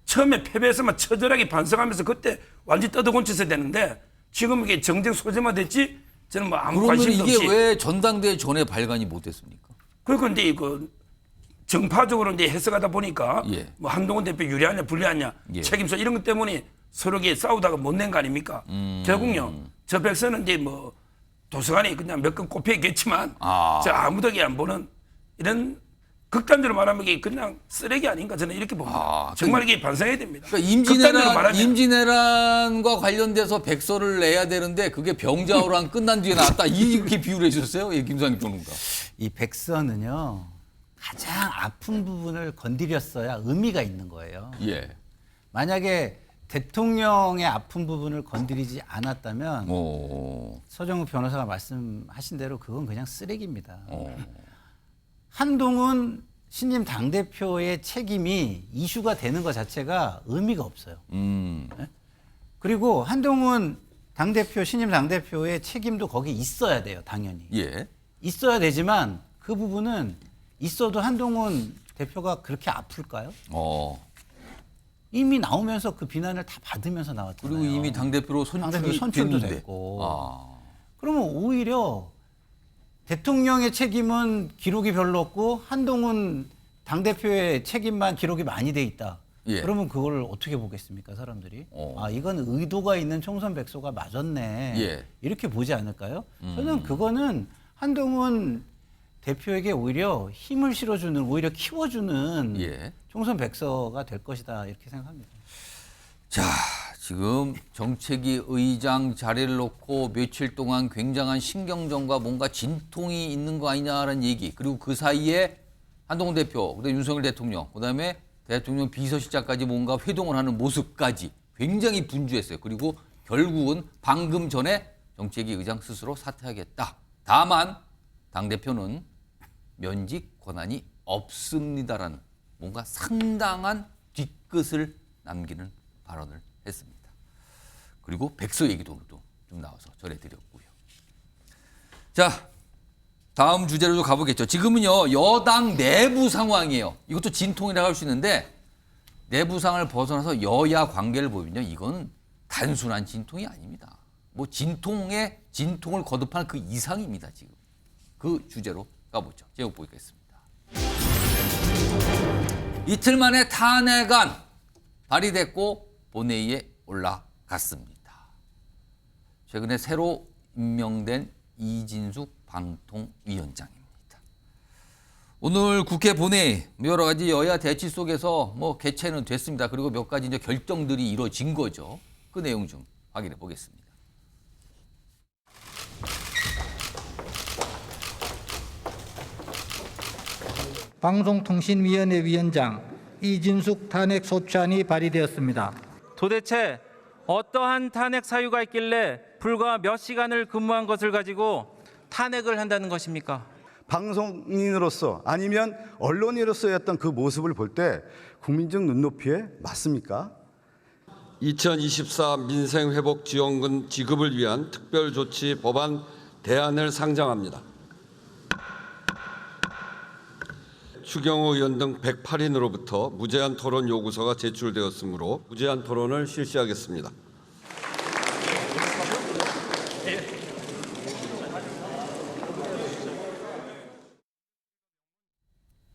[SPEAKER 13] 처음에 패배해서만 처절하게 반성하면서 그때 완전히 떠들곤쳤어야 되는데 지금 이게 정쟁 소재만 됐지 저는 뭐 아무 관심도 없이.
[SPEAKER 1] 그러면 이게 왜 전당대회 전에 발간이 못 됐습니까?
[SPEAKER 13] 그리고 이제 정파적으로 이제 해석하다 보니까 뭐 한동훈 대표 유리하냐 불리하냐 책임서 이런 것 때문에 서로 싸우다가 못 낸 거 아닙니까? 결국요 저 백서는 이제 뭐 도서관에 그냥 몇 건 꼽혀있겠지만 저 아무도 안 보는 이런 극단적으로 말하면 이게 그냥 쓰레기 아닌가 저는 이렇게 봅니다. 정말 이게 반성해야 됩니다.
[SPEAKER 1] 그러니까
[SPEAKER 13] 극단적으로 말하면
[SPEAKER 1] 임진왜란과 관련돼서 백서를 내야 되는데 그게 병자호란 끝난 뒤에 나왔다. 이렇게 비유를 해주셨어요, 예, 김상익 평론가.
[SPEAKER 12] 이 백서는요 가장 아픈 부분을 건드렸어야 의미가 있는 거예요.
[SPEAKER 1] 예.
[SPEAKER 12] 만약에 대통령의 아픈 부분을 건드리지 않았다면 서정우 변호사가 말씀하신 대로 그건 그냥 쓰레기입니다. 한동훈 신임 당대표의 책임이 이슈가 되는 것 자체가 의미가 없어요. 네? 그리고 한동훈 당대표, 신임 당대표의 책임도 거기 있어야 돼요, 당연히.
[SPEAKER 1] 예.
[SPEAKER 12] 있어야 되지만 그 부분은 있어도 한동훈 대표가 그렇게 아플까요? 이미 나오면서 그 비난을 다 받으면서 나왔잖아요.
[SPEAKER 1] 그리고 이미 당대표로
[SPEAKER 12] 선출도 됐고. 그러면 오히려 대통령의 책임은 기록이 별로 없고 한동훈 당대표의 책임만 기록이 많이 돼 있다.
[SPEAKER 1] 예.
[SPEAKER 12] 그러면 그걸 어떻게 보겠습니까, 사람들이? 아, 이건 의도가 있는 총선 백서가 맞았네.
[SPEAKER 1] 예.
[SPEAKER 12] 이렇게 보지 않을까요? 저는 그거는 한동훈 대표에게 오히려 힘을 실어주는, 오히려 키워주는 총선 백서가 될 것이다, 이렇게 생각합니다.
[SPEAKER 1] 자, 지금 정책위 의장 자리를 놓고 며칠 동안 굉장한 신경전과 뭔가 진통이 있는 거 아니냐라는 얘기, 그리고 그 사이에 한동훈 대표, 그다음에 윤석열 대통령, 그다음에 대통령 비서실장까지 뭔가 회동을 하는 모습까지 굉장히 분주했어요. 그리고 결국은 방금 전에 정책위 의장 스스로 사퇴하겠다. 다만 당대표는 면직 권한이 없습니다라는 뭔가 상당한 뒤끝을 남기는 발언을 했습니다. 그리고 백서 얘기도 오늘도 좀 나와서 전해드렸고요. 자, 다음 주제로 좀 가보겠죠. 지금은요, 여당 내부 상황이에요. 이것도 진통이라고 할 수 있는데 내부상을 벗어나서 여야 관계를 보면요, 이건 단순한 진통이 아닙니다. 뭐 진통을 거듭하는 그 이상입니다. 지금 그 주제로 가보죠. 제목 보겠습니다. 이틀 만에 탄핵안 발의됐고 본회의에 올라갔습니다. 최근에 새로 임명된 이진숙 방통위원장입니다. 오늘 국회 본회의 여러 가지 여야 대치 속에서 뭐 개최는 됐습니다. 그리고 몇 가지 이제 결정들이 이루어진 거죠. 그 내용 좀 확인해 보겠습니다.
[SPEAKER 19] 방송통신위원회 위원장 이진숙 탄핵 소추안이 발의되었습니다.
[SPEAKER 20] 도대체 어떠한 탄핵 사유가 있길래 불과 몇 시간을 근무한 것을 가지고 탄핵을 한다는 것입니까?
[SPEAKER 21] 방송인으로서 아니면 언론인으로서의 어떤 그 모습을 볼 때 국민적 눈높이에 맞습니까?
[SPEAKER 22] 2024 민생회복지원금 지급을 위한 특별조치 법안 대안을 상정합니다. 추경호 의원 등 108인으로부터 무제한 토론 요구서가 제출되었으므로 무제한 토론을 실시하겠습니다.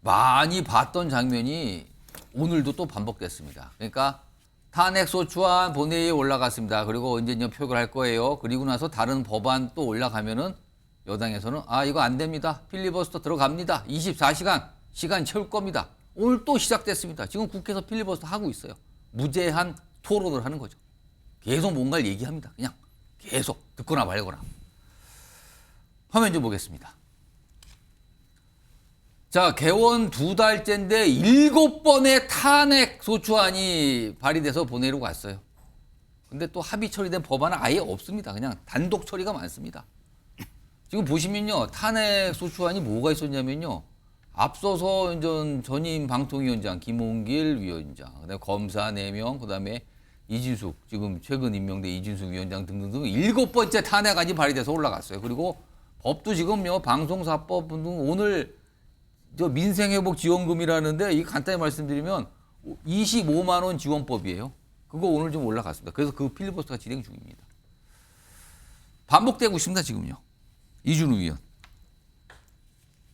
[SPEAKER 1] 많이 봤던 장면이 오늘도 또 반복됐습니다. 그러니까 탄핵소추안 본회의에 올라갔습니다. 그리고 이제 표결할 거예요. 그리고 나서 다른 법안 또 올라가면은 여당에서는 이거 안 됩니다. 필리버스터 들어갑니다. 24시간 시간 채울 겁니다. 오늘 또 시작됐습니다. 지금 국회에서 필리버스터 하고 있어요. 무제한 토론을 하는 거죠. 계속 뭔가를 얘기합니다. 그냥 계속 듣거나 말거나. 화면 좀 보겠습니다. 자, 개원 2달째인데 7번의 탄핵 소추안이 발의돼서 본회의로 갔어요. 근데 또 합의 처리된 법안은 아예 없습니다. 그냥 단독 처리가 많습니다. 지금 보시면요, 탄핵 소추안이 뭐가 있었냐면요, 앞서서 전임 방통위원장 김홍길 위원장, 그다음에 검사 4명, 그다음에 이진숙, 지금 최근 임명된 이진숙 위원장 등등등 7번째 탄핵안이 발의돼서 올라갔어요. 그리고 법도 지금요, 방송사법 등 오늘 민생회복지원금이라는데 이 간단히 말씀드리면 25만 원 지원법이에요. 그거 오늘 좀 올라갔습니다. 그래서 그 필리버스터가 진행 중입니다. 반복되고 있습니다, 지금요. 이준우 위원.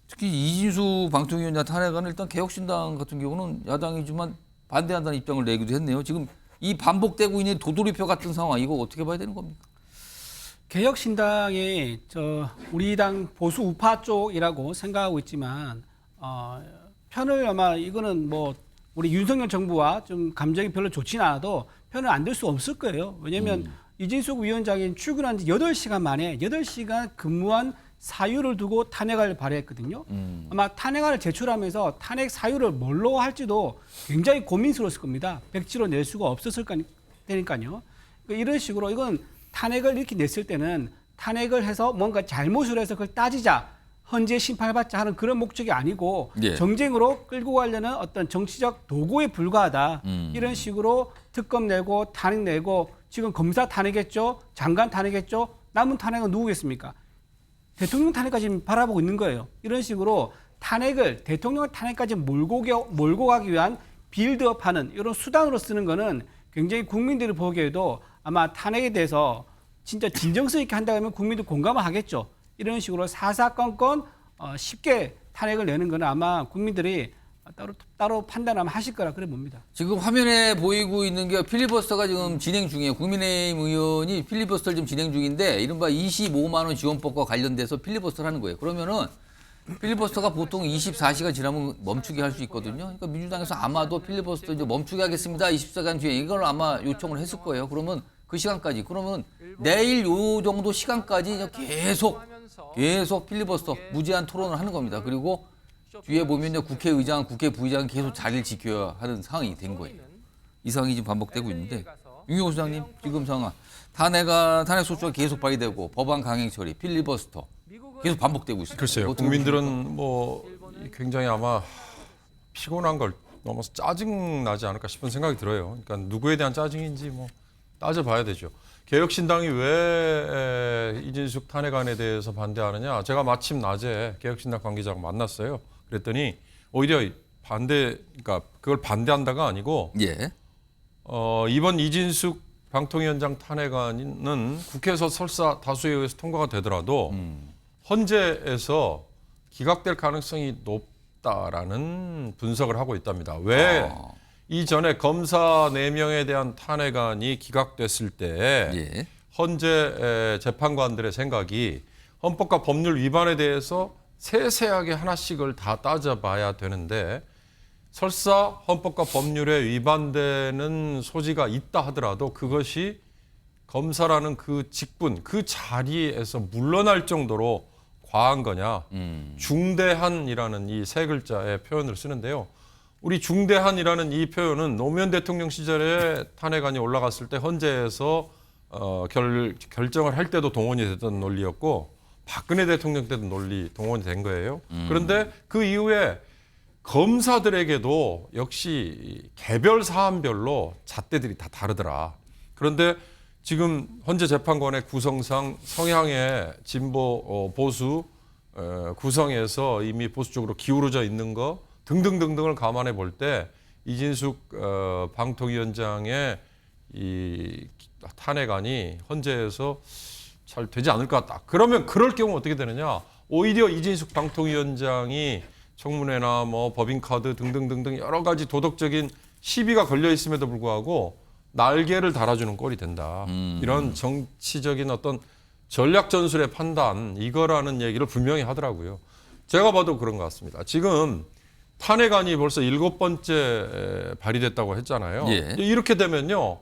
[SPEAKER 1] 특히 이진숙 방통위원장 탄핵안은 일단 개혁신당 같은 경우는 야당이지만 반대한다는 입장을 내기도 했네요. 지금 이 반복되고 있는 도돌이표 같은 상황, 이거 어떻게 봐야 되는 겁니까?
[SPEAKER 11] 개혁신당이 우리 당 보수 우파 쪽이라고 생각하고 있지만 편을 아마 이거는 뭐 우리 윤석열 정부와 좀 감정이 별로 좋지는 않아도 편을 안 들 수 없을 거예요. 왜냐하면 이진숙 위원장이 출근한 지 8시간 만에 8시간 근무한 사유를 두고 탄핵을 발의했거든요. 아마 탄핵안을 제출하면서 탄핵 사유를 뭘로 할지도 굉장히 고민스러웠을 겁니다. 백지로 낼 수가 없었을 테니까요. 이런 식으로 이건 탄핵을 이렇게 냈을 때는 탄핵을 해서 뭔가 잘못을 해서 그걸 따지자, 헌재 심판받자 하는 그런 목적이 아니고
[SPEAKER 1] 예.
[SPEAKER 11] 정쟁으로 끌고 가려는 어떤 정치적 도구에 불과하다. 이런 식으로 특검 내고 탄핵 내고 지금 검사 탄핵했죠. 장관 탄핵했죠. 남은 탄핵은 누구겠습니까? 대통령 탄핵까지 지금 바라보고 있는 거예요. 이런 식으로 탄핵을 대통령 탄핵까지 몰고 가기 위한 빌드업하는 이런 수단으로 쓰는 거는 굉장히 국민들이 보기에도 아마 탄핵에 대해서 진짜 진정성 있게 한다고 하면 국민도 공감을 하겠죠. 이런 식으로 사사건건 쉽게 탄핵을 내는 거는 아마 국민들이 따로 판단하면 하실 거라 그래 봅니다.
[SPEAKER 1] 지금 화면에 보이고 있는 게 필리버스터가 지금 진행 중이에요. 국민의힘 의원이 필리버스터를 지금 진행 중인데 이른바 25만 원 지원법과 관련돼서 필리버스터를 하는 거예요. 그러면은 필리버스터가 보통 24시간 지나면 멈추게 할 수 있거든요. 그러니까 민주당에서 아마도 필리버스터 이제 멈추게 하겠습니다. 24시간 뒤에 이걸 아마 요청을 했을 거예요. 그러면 그 시간까지 그러면 내일 요 정도 시간까지 계속 필리버스터 무제한 토론을 하는 겁니다. 그리고 뒤에 보면요 국회의장, 국회 부의장은 계속 자리를 지켜야 하는 상황이 된 거예요. 이 상황이 지금 반복되고 있는데 윤경호 소장님 지금 상황 탄핵 소추가 계속 발의되고 법안 강행 처리, 필리버스터 계속 반복되고 있습니다.
[SPEAKER 14] 글쎄요. 국민들은 뭐 굉장히 아마 피곤한 걸 넘어서 짜증 나지 않을까 싶은 생각이 들어요. 그러니까 누구에 대한 짜증인지 뭐 따져봐야 되죠. 개혁신당이 왜 이진숙 탄핵안에 대해서 반대하느냐. 제가 마침 낮에 개혁신당 관계자가 만났어요. 그랬더니 오히려 그러니까 그걸 반대한다가 아니고
[SPEAKER 1] 예.
[SPEAKER 14] 이번 이진숙 방통위원장 탄핵안은 국회에서 설사 다수에 의해서 통과가 되더라도 헌재에서 기각될 가능성이 높다라는 분석을 하고 있답니다. 왜 이전에 검사 4명에 대한 탄핵안이 기각됐을 때 헌재 재판관들의 생각이 헌법과 법률 위반에 대해서 세세하게 하나씩을 다 따져봐야 되는데 설사 헌법과 법률에 위반되는 소지가 있다 하더라도 그것이 검사라는 그 직분, 그 자리에서 물러날 정도로 과한 거냐. 중대한이라는 이 세 글자의 표현을 쓰는데요. 우리 중대한이라는 이 표현은 노무현 대통령 시절에 탄핵안이 올라갔을 때 헌재에서 결정을 할 때도 동원이 됐던 논리였고 박근혜 대통령 때도 동원이 된 거예요. 그런데 그 이후에 검사들에게도 역시 개별 사안별로 잣대들이 다 다르더라. 그런데 지금 헌재 재판관의 구성상 성향의 진보 보수 구성에서 이미 보수 쪽으로 기울어져 있는 거 등등등등을 감안해 볼 때 이진숙 방통위원장의 이 탄핵안이 헌재에서 잘 되지 않을 것 같다. 그러면 그럴 경우 어떻게 되느냐? 오히려 이진숙 방통위원장이 청문회나 뭐 법인카드 등등등등 여러 가지 도덕적인 시비가 걸려 있음에도 불구하고 날개를 달아주는 꼴이 된다. 이런 정치적인 어떤 전략 전술의 판단 이거라는 얘기를 분명히 하더라고요. 제가 봐도 그런 것 같습니다. 지금 탄핵안이 벌써 7번째 발의됐다고 했잖아요.
[SPEAKER 1] 예.
[SPEAKER 14] 이렇게 되면요.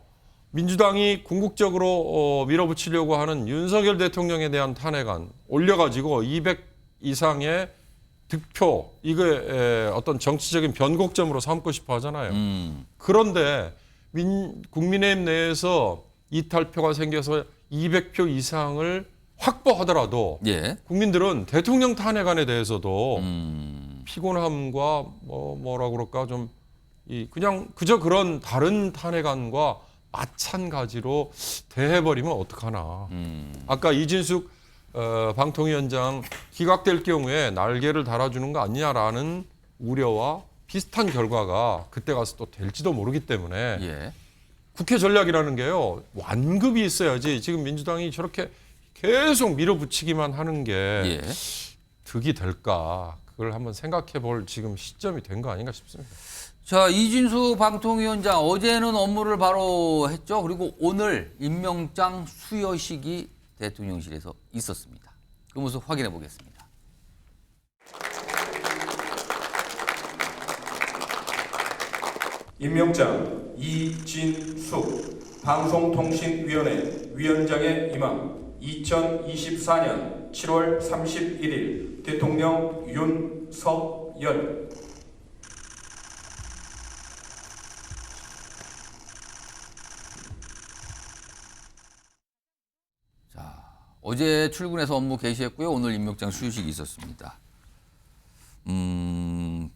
[SPEAKER 14] 민주당이 궁극적으로 밀어붙이려고 하는 윤석열 대통령에 대한 탄핵안 올려가지고 200 이상의 득표 이게 어떤 정치적인 변곡점으로 삼고 싶어 하잖아요. 그런데 국민의힘 내에서 이탈표가 생겨서 200표 이상을 확보하더라도 국민들은 대통령 탄핵안에 대해서도 피곤함과 뭐라 그럴까 좀 그냥 그저 그런 다른 탄핵안과 마찬가지로 대해버리면 어떡하나. 아까 이진숙 방통위원장 기각될 경우에 날개를 달아주는 거 아니냐라는 우려와 비슷한 결과가 그때 가서 또 될지도 모르기 때문에 국회 전략이라는 게요. 완급이 있어야지 지금 민주당이 저렇게 계속 밀어붙이기만 하는 게 득이 될까. 그걸 한번 생각해 볼 지금 시점이 된 거 아닌가 싶습니다.
[SPEAKER 1] 자, 이진숙 방통위원장 어제는 업무를 바로 했죠. 그리고 오늘 임명장 수여식이 대통령실에서 있었습니다. 그 모습 확인해 보겠습니다.
[SPEAKER 4] 임명장 이진숙 방송통신위원회 위원장의 임함 2024년 7월 31일 대통령 윤석열.
[SPEAKER 1] 어제 출근해서 업무 개시했고요. 오늘 임명장 수유식이 있었습니다.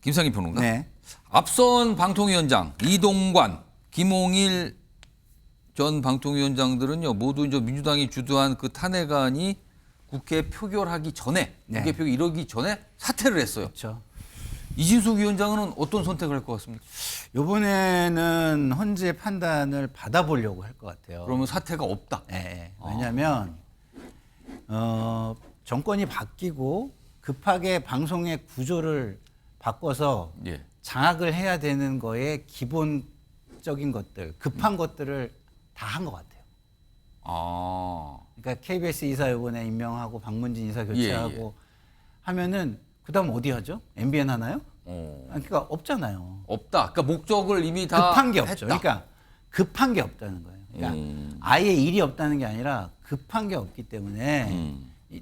[SPEAKER 1] 김상희 평론가.
[SPEAKER 12] 네.
[SPEAKER 1] 앞선 방통위원장 이동관, 김홍일 전 방통위원장들은요 모두 이제 민주당이 주도한 그 탄핵안이 국회 표결하기 전에 국회 표결 이러기 전에 사퇴를 했어요.
[SPEAKER 12] 그렇죠.
[SPEAKER 1] 이진숙 위원장은 어떤 선택을 할 것 같습니까?
[SPEAKER 12] 이번에는 헌재 판단을 받아보려고 할 것 같아요.
[SPEAKER 1] 그러면 사퇴가 없다.
[SPEAKER 12] 네. 왜냐하면 정권이 바뀌고 급하게 방송의 구조를 바꿔서 장악을 해야 되는 거에 기본적인 것들, 급한 것들을 다 한 것 같아요. 그러니까 KBS 이사 이번에 임명하고 박문진 이사 교체하고 하면은 그다음 어디 하죠? MBN 하나요? 그러니까 없잖아요.
[SPEAKER 1] 없다. 그러니까 목적을 이미 다
[SPEAKER 12] 급한 게 없죠.
[SPEAKER 1] 했다.
[SPEAKER 12] 그러니까 급한 게 없다는 거예요. 그러니까 아예 일이 없다는 게 아니라 급한 게 없기 때문에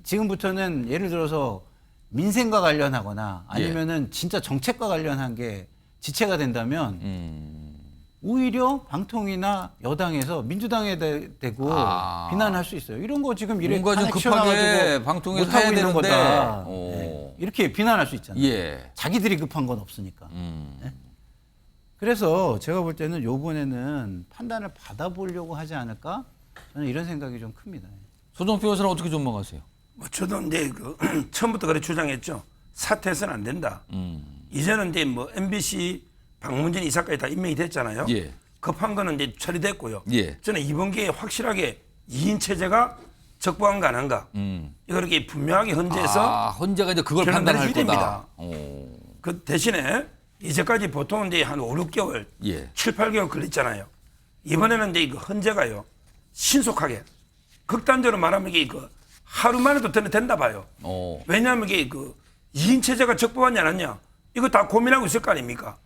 [SPEAKER 12] 지금부터는 예를 들어서 민생과 관련하거나 아니면은 진짜 정책과 관련한 게 지체가 된다면 오히려 방통위나 여당에서 민주당에 대고 비난할 수 있어요. 이런 거 지금 이래
[SPEAKER 1] 뭔가 좀 급하게 방통위에서 해야 되는데
[SPEAKER 12] 거다. 이렇게 비난할 수 있잖아요. 자기들이 급한 건 없으니까. 네? 그래서 제가 볼 때는 이번에는 판단을 받아보려고 하지 않을까? 저는 이런 생각이 좀 큽니다.
[SPEAKER 1] 소정 변호사는 어떻게 전망하세요?
[SPEAKER 13] 저도 이제 처음부터 그래 주장했죠. 사퇴해서는 안 된다. 이제는 이제 MBC 박문진 이사까지 다 임명이 됐잖아요. 급한 거는 이제 처리됐고요. 저는 이번 기회에 확실하게 2인 체제가 적법한가 안 한가. 이걸 이렇게 분명하게 헌재에서
[SPEAKER 1] 헌재가 이제 그걸 판단할 거다.
[SPEAKER 13] 그 대신에 이제까지 보통 이제 한 5, 6개월, 7, 8개월 걸렸잖아요. 이번에는 이제 헌재가요 신속하게 극단적으로 말하면 이게 하루 만에도 된다 봐요. 왜냐하면 이게 2인 체제가 적법하냐 안 하냐 이거 다 고민하고 있을 거 아닙니까?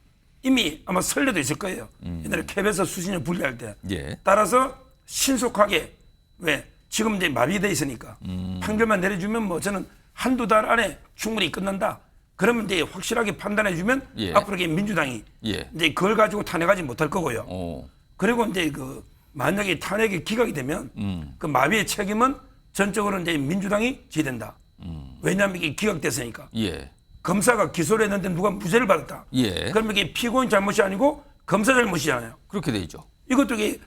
[SPEAKER 13] 이미 아마 설레도 있을 거예요. 옛날에 KBS 수신료 분리할 때. 따라서 신속하게 왜 지금 이제 마비돼 있으니까 판결만 내려주면 뭐 저는 한두 달 안에 충분히 끝난다. 그러면 이제 확실하게 판단해주면 앞으로 민주당이 이제 그걸 가지고 탄핵하지 못할 거고요. 그리고 이제 만약에 탄핵이 기각이 되면 그 마비의 책임은 전적으로 이제 민주당이 져야 된다. 왜냐하면 이게 기각됐으니까. 검사가 기소를 했는데 누가 무죄를 받았다. 그러면 이게 피고인 잘못이 아니고 검사 잘못이잖아요.
[SPEAKER 1] 그렇게 돼 있죠.
[SPEAKER 13] 이것도 이게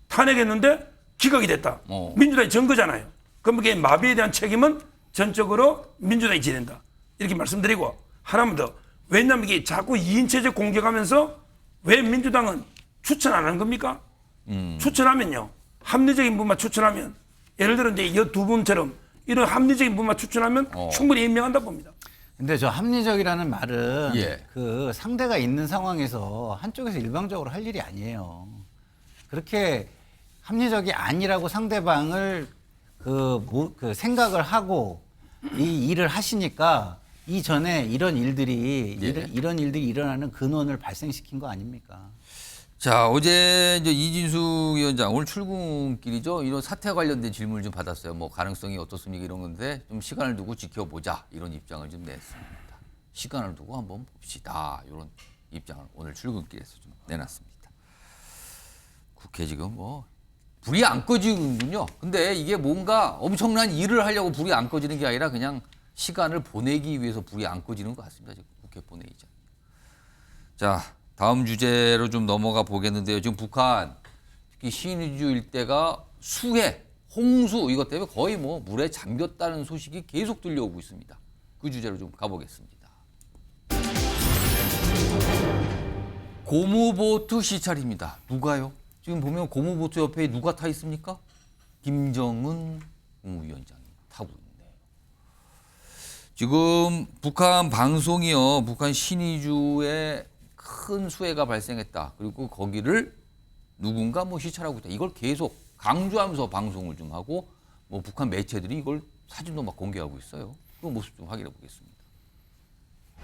[SPEAKER 13] 탄핵했는데 기각이 됐다. 민주당이 전 거잖아요. 그럼 이게 마비에 대한 책임은 전적으로 민주당이 져야 된다. 이렇게 말씀드리고 하나만 더. 왜냐하면 이게 자꾸 2인 체제 공격하면서 왜 민주당은 추천 안 하는 겁니까? 추천하면요. 합리적인 분만 추천하면 예를 들어 이제 이 두 분처럼 이런 합리적인 분만 추천하면 충분히 임명한다 봅니다.
[SPEAKER 12] 근데 저 합리적이라는 말은 그 상대가 있는 상황에서 한쪽에서 일방적으로 할 일이 아니에요. 그렇게 합리적이 아니라고 상대방을 그 생각을 하고 이 일을 하시니까 이전에 이런 일들이 일어나는 근원을 발생시킨 거 아닙니까?
[SPEAKER 1] 자, 어제 이제 이진숙 위원장 오늘 출근길이죠. 이런 사태 관련된 질문을 좀 받았어요. 뭐 가능성이 어떻습니까 이런 건데 좀 시간을 두고 지켜보자 이런 입장을 좀 냈습니다. 시간을 두고 한번 봅시다 이런 입장을 오늘 출근길에서 좀 내놨습니다. 국회 지금 뭐 불이 안 꺼지는군요. 근데 이게 뭔가 엄청난 일을 하려고 불이 안 꺼지는 게 아니라 그냥 시간을 보내기 위해서 불이 안 꺼지는 것 같습니다. 지금 국회 본회의장. 자. 다음 주제로 좀 넘어가 보겠는데요. 지금 북한 특히 신의주 일대가 수해, 홍수 이것 때문에 거의 뭐 물에 잠겼다는 소식이 계속 들려오고 있습니다. 그 주제로 좀 가보겠습니다. 고무보트 시찰입니다. 누가요? 지금 보면 고무보트 옆에 누가 타 있습니까? 김정은 국무위원장이 타고 있네요. 지금 북한 방송이요. 북한 신의주에 큰 수해가 발생했다. 그리고 거기를 누군가 뭐 시찰하고 있다. 이걸 계속 강조하면서 방송을 좀 하고 뭐 북한 매체들이 이걸 사진도 막 공개하고 있어요. 그 모습 좀 확인해 보겠습니다.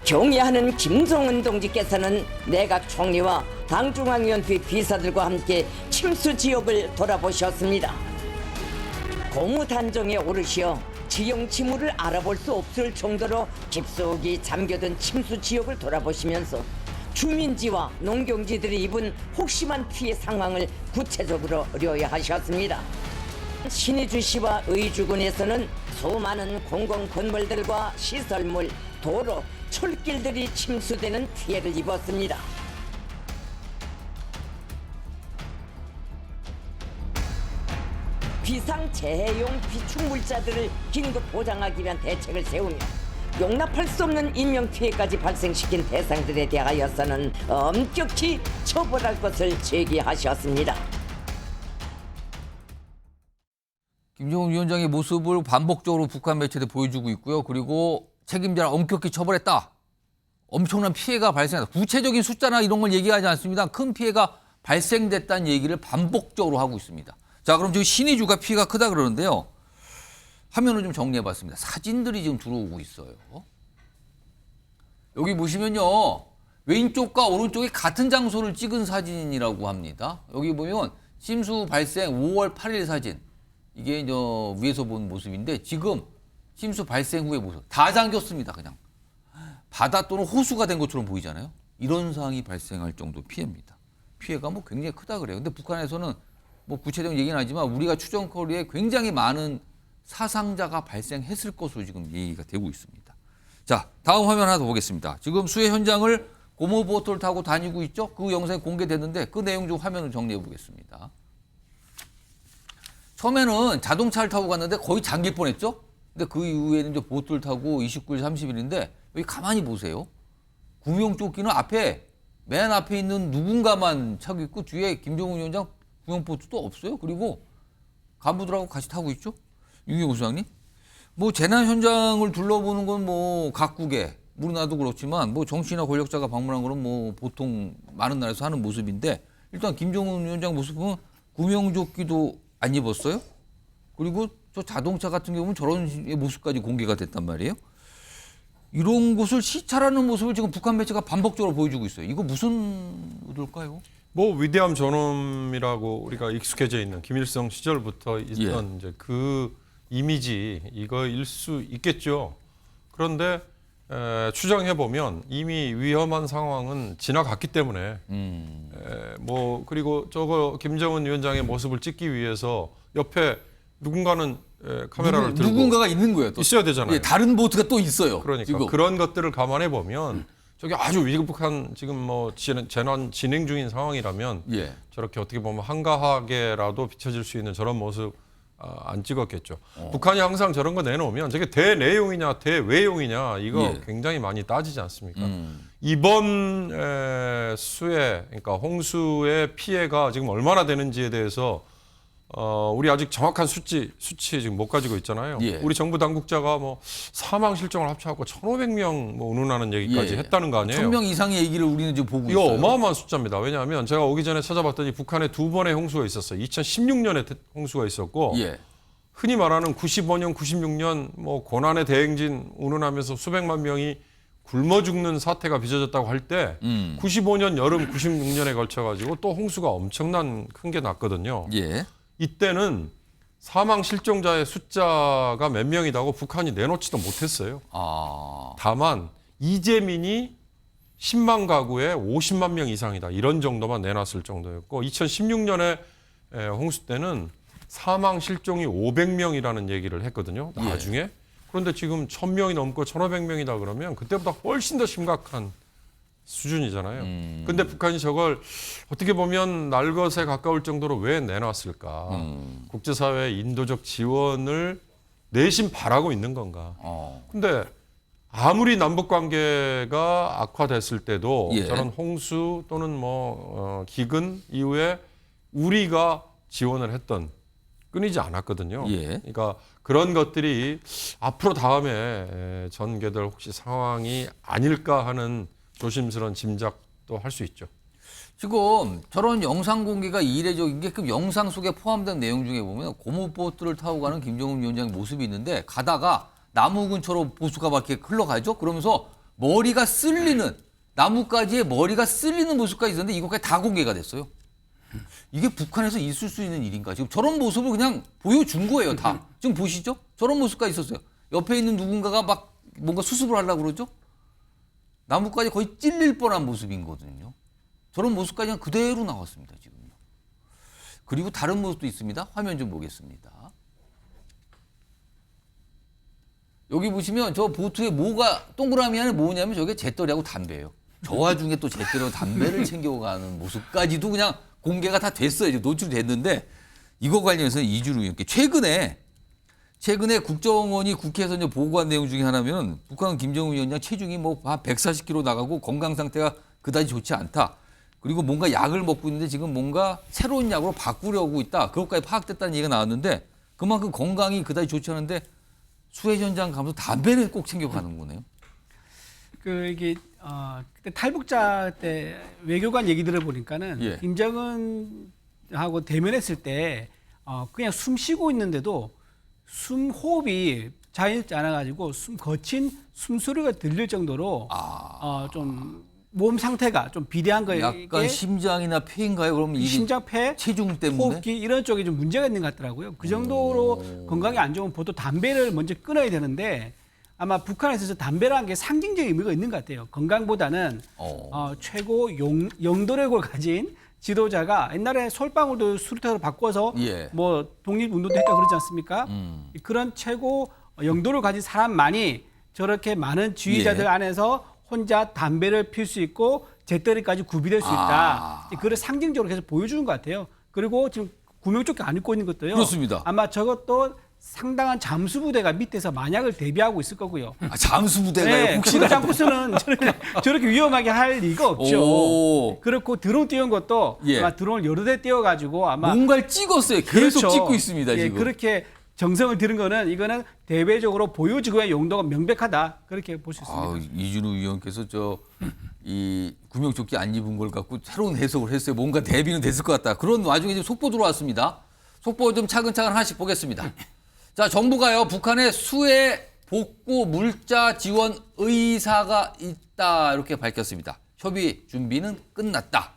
[SPEAKER 5] 경의하는 김정은 동지께서는 내각 총리와 당중앙위원회 비서들과 함께 침수 지역을 돌아보셨습니다. 고무단정에 오르시어 지형 징후를 알아볼 수 없을 정도로 깊숙이 잠겨든 침수 지역을 돌아보시면서 주민지와 농경지들이 입은 혹심한 피해 상황을 구체적으로 의뢰하셨습니다. 신의주시와 의주군에서는 수많은 공공건물들과 시설물, 도로, 철길들이 침수되는 피해를 입었습니다. 비상재해용 비축물자들을 긴급 보장하기 위한 대책을 세우며 용납할 수 없는 인명피해까지 발생시킨 대상들에 대하여서는 엄격히 처벌할 것을 제기하셨습니다.
[SPEAKER 1] 김정은 위원장의 모습을 반복적으로 북한 매체에 보여주고 있고요. 그리고 책임자를 엄격히 처벌했다. 엄청난 피해가 발생했다. 구체적인 숫자나 이런 걸 얘기하지 않습니다. 큰 피해가 발생됐다는 얘기를 반복적으로 하고 있습니다. 자, 그럼 지금 신의주가 피해가 크다 그러는데요. 화면을 좀 정리해봤습니다. 사진들이 지금 들어오고 있어요. 여기 보시면요. 왼쪽과 오른쪽이 같은 장소를 찍은 사진이라고 합니다. 여기 보면 침수 발생 5월 8일 사진. 이게 이제 위에서 본 모습인데 지금 침수 발생 후의 모습. 다 잠겼습니다. 그냥. 바다 또는 호수가 된 것처럼 보이잖아요. 이런 상황이 발생할 정도 피해입니다. 피해가 뭐 굉장히 크다 그래요. 근데 북한에서는 뭐 구체적인 얘기는 하지만 우리가 추정거리에 굉장히 많은 사상자가 발생했을 것으로 지금 얘기가 되고 있습니다. 자, 다음 화면 하나 더 보겠습니다. 지금 수해 현장을 고무보트를 타고 다니고 있죠. 그 영상이 공개됐는데 그 내용 좀 화면을 정리해 보겠습니다. 처음에는 자동차를 타고 갔는데 거의 잠길 뻔했죠. 근데 그 이후에는 이제 보트를 타고 29일, 30일인데 여기 가만히 보세요. 구명조끼는 앞에 맨 앞에 있는 누군가만 차고 있고 뒤에 김정은 위원장 구명보트도 없어요. 그리고 간부들하고 같이 타고 있죠. 윤경호 소장님. 뭐 재난 현장을 둘러보는 건 뭐 각국에 우리나라도 그렇지만 뭐 정치나 권력자가 방문한 거는 뭐 보통 많은 나라에서 하는 모습인데 일단 김정은 위원장 모습 보면 구명조끼도 안 입었어요. 그리고 저 자동차 같은 경우는 저런 모습까지 공개가 됐단 말이에요. 이런 곳을 시찰하는 모습을 지금 북한 매체가 반복적으로 보여주고 있어요. 이거 무슨 의도일까요?
[SPEAKER 14] 뭐 위대한 존엄이라고 우리가 익숙해져 있는 김일성 시절부터 있던 이제 그 이미지 이거일 수 있겠죠. 그런데 추정해 보면 이미 위험한 상황은 지나갔기 때문에 뭐 그리고 저거 김정은 위원장의 모습을 찍기 위해서 옆에 누군가는 카메라를 들고
[SPEAKER 1] 누군가가 있는 거예요. 또.
[SPEAKER 14] 있어야 되잖아요.
[SPEAKER 1] 예, 다른 보트가 또 있어요.
[SPEAKER 14] 그러니까
[SPEAKER 1] 지금.
[SPEAKER 14] 그런 것들을 감안해 보면 저게 아주 위급한 지금 뭐 재난 진행 중인 상황이라면 저렇게 어떻게 보면 한가하게라도 비춰질 수 있는 저런 모습 안 찍었겠죠. 북한이 항상 저런 거 내놓으면 저게 대내용이냐 대외용이냐 이거 굉장히 많이 따지지 않습니까? 이번 수해 그러니까 홍수의 피해가 지금 얼마나 되는지에 대해서 우리 아직 정확한 수치 지금 못 가지고 있잖아요. 우리 정부 당국자가 뭐 사망 실종을 합쳐갖고 1,500명 뭐 운운하는 얘기까지 했다는 거 아니에요?
[SPEAKER 1] 1,000명 이상의 얘기를 우리는 지금 보고
[SPEAKER 14] 이거
[SPEAKER 1] 있어요.
[SPEAKER 14] 어마어마한 숫자입니다. 왜냐하면 제가 오기 전에 찾아봤더니 북한에 2번의 홍수가 있었어요. 2016년에 홍수가 있었고 흔히 말하는 95년, 96년 뭐 고난의 대행진 운운하면서 수백만 명이 굶어 죽는 사태가 빚어졌다고 할 때 95년 여름, 96년에 걸쳐가지고 또 홍수가 엄청난 큰 게 났거든요. 이때는 사망 실종자의 숫자가 몇 명이라고 북한이 내놓지도 못했어요. 다만 이재민이 10만 가구에 50만 명 이상이다. 이런 정도만 내놨을 정도였고 2016년에 홍수 때는 사망 실종이 500명이라는 얘기를 했거든요. 나중에. 그런데 지금 1,000명이 넘고 1,500명이다 그러면 그때보다 훨씬 더 심각한 수준이잖아요. 근데 북한이 저걸 어떻게 보면 날것에 가까울 정도로 왜 내놨을까? 국제사회의 인도적 지원을 내심 바라고 있는 건가? 근데 아무리 남북 관계가 악화됐을 때도 저런 홍수 또는 뭐 기근 이후에 우리가 지원을 했던 끊이지 않았거든요. 그러니까 그런 것들이 앞으로 다음에 전개될 혹시 상황이 아닐까 하는 조심스러운 짐작도 할 수 있죠.
[SPEAKER 1] 지금 저런 영상 공개가 이례적인 게 그 영상 속에 포함된 내용 중에 보면 고무보트를 타고 가는 김정은 위원장의 모습이 있는데 가다가 나무 근처로 보수가 막 이렇게 흘러가죠. 그러면서 머리가 쓸리는 나뭇가지에 머리가 쓸리는 모습까지 있었는데 이것까지 다 공개가 됐어요. 이게 북한에서 있을 수 있는 일인가? 지금 저런 모습을 그냥 보여준 거예요, 다. 지금 보시죠? 저런 모습까지 있었어요. 옆에 있는 누군가가 막 뭔가 수습을 하려고 그러죠? 나뭇가지 거의 찔릴 뻔한 모습이거든요. 저런 모습까지 그냥 그대로 나왔습니다, 지금요. 그리고 다른 모습도 있습니다. 화면 좀 보겠습니다. 여기 보시면 저 보트에 뭐가 동그라미 안에 뭐냐면 저게 잿더리하고 담배예요. 저 와중에 또 잿더리하고 담배를 챙겨가는 모습까지도 그냥 공개가 다 됐어요. 이제 노출됐는데 이거 관련해서 이준우 의원께 최근에 국정원이 국회에서 이제 보고한 내용 중에 하나면 북한 김정은 위원장 체중이 뭐 한 140kg 나가고 건강 상태가 그다지 좋지 않다. 그리고 뭔가 약을 먹고 있는데 지금 뭔가 새로운 약으로 바꾸려고 있다. 그것까지 파악됐다는 얘기가 나왔는데 그만큼 건강이 그다지 좋지 않은데 수해 현장 가면서 담배를 꼭 챙겨가는 거네요.
[SPEAKER 11] 이게 그때 탈북자 때 외교관 얘기 들어보니까는
[SPEAKER 1] 예.
[SPEAKER 11] 김정은하고 대면했을 때 그냥 숨 쉬고 있는데도 숨 호흡이 자연스럽지 않아가지고 거친 숨소리가 들릴 정도로 좀 몸 상태가 좀 비대한 거에
[SPEAKER 1] 약간 심장이나 폐인가요? 그러면 이게
[SPEAKER 11] 심장, 폐,
[SPEAKER 1] 체중 때문에
[SPEAKER 11] 호흡기 이런 쪽에 좀 문제가 있는 것 같더라고요. 그 정도로 건강이 안 좋으면 보통 담배를 먼저 끊어야 되는데 아마 북한에서 담배라는 게 상징적 의미가 있는 것 같아요. 건강보다는 최고 영도력을 가진 지도자가 옛날에 솔방울도 수류탄으로 바꿔서
[SPEAKER 1] 예.
[SPEAKER 11] 뭐 독립운동도 했다 그러지 않습니까? 그런 최고 영도를 가진 사람만이 저렇게 많은 지휘자들
[SPEAKER 1] 예.
[SPEAKER 11] 안에서 혼자 담배를 필 수 있고 잿더리까지 구비될 수 있다. 그걸 상징적으로 계속 보여주는 것 같아요. 그리고 지금 구명조끼 안 입고 있는 것도요.
[SPEAKER 1] 그렇습니다.
[SPEAKER 11] 아마 저것도 상당한 잠수부대가 밑에서 만약을 대비하고 있을 거고요.
[SPEAKER 1] 잠수부대가요?
[SPEAKER 11] 네,
[SPEAKER 1] 혹시나
[SPEAKER 11] 그거 잡고서는 저렇게 위험하게 할 리가 없죠.
[SPEAKER 1] 오.
[SPEAKER 11] 그렇고 드론 띄운 것도
[SPEAKER 1] 예.
[SPEAKER 11] 아마 드론을 여러 대 띄워가지고 아마
[SPEAKER 1] 뭔가를 찍었어요. 계속
[SPEAKER 11] 그렇죠.
[SPEAKER 1] 찍고 있습니다,
[SPEAKER 11] 예,
[SPEAKER 1] 지금.
[SPEAKER 11] 그렇게 정성을 들인 거는 이거는 대외적으로 보여주고의 용도가 명백하다. 그렇게 볼 수 있습니다.
[SPEAKER 1] 이준우 의원께서 이 구명조끼 안 입은 걸 갖고 새로운 해석을 했어요. 뭔가 대비는 됐을 것 같다. 그런 와중에 지금 속보 들어왔습니다. 속보 좀 차근차근 하나씩 보겠습니다. 자, 정부가요, 북한에 수해 복구 물자 지원 의사가 있다. 이렇게 밝혔습니다. 협의 준비는 끝났다.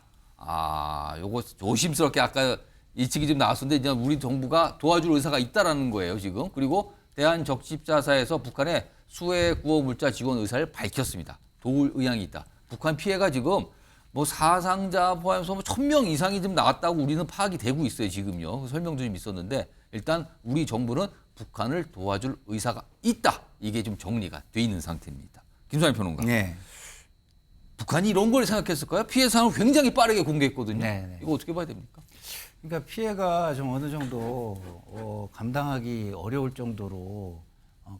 [SPEAKER 1] 요거 조심스럽게 아까 이측이 좀 나왔었는데 이제 우리 정부가 도와줄 의사가 있다라는 거예요, 지금. 그리고 대한적십자사에서 북한의 수해 구호 물자 지원 의사를 밝혔습니다. 도울 의향이 있다. 북한 피해가 지금 뭐 사상자 포함해서 뭐 1,000명 이상이 좀 나왔다고 우리는 파악이 되고 있어요, 지금요. 설명도 좀 있었는데 일단 우리 정부는 북한을 도와줄 의사가 있다. 이게 좀 정리가 돼 있는 상태입니다. 김수환 평론가.
[SPEAKER 12] 네.
[SPEAKER 1] 북한이 이런 걸 생각했을까요? 피해 사항을 굉장히 빠르게 공개했거든요.
[SPEAKER 12] 네.
[SPEAKER 1] 이거 어떻게 봐야 됩니까?
[SPEAKER 12] 그러니까 피해가 좀 어느 정도 감당하기 어려울 정도로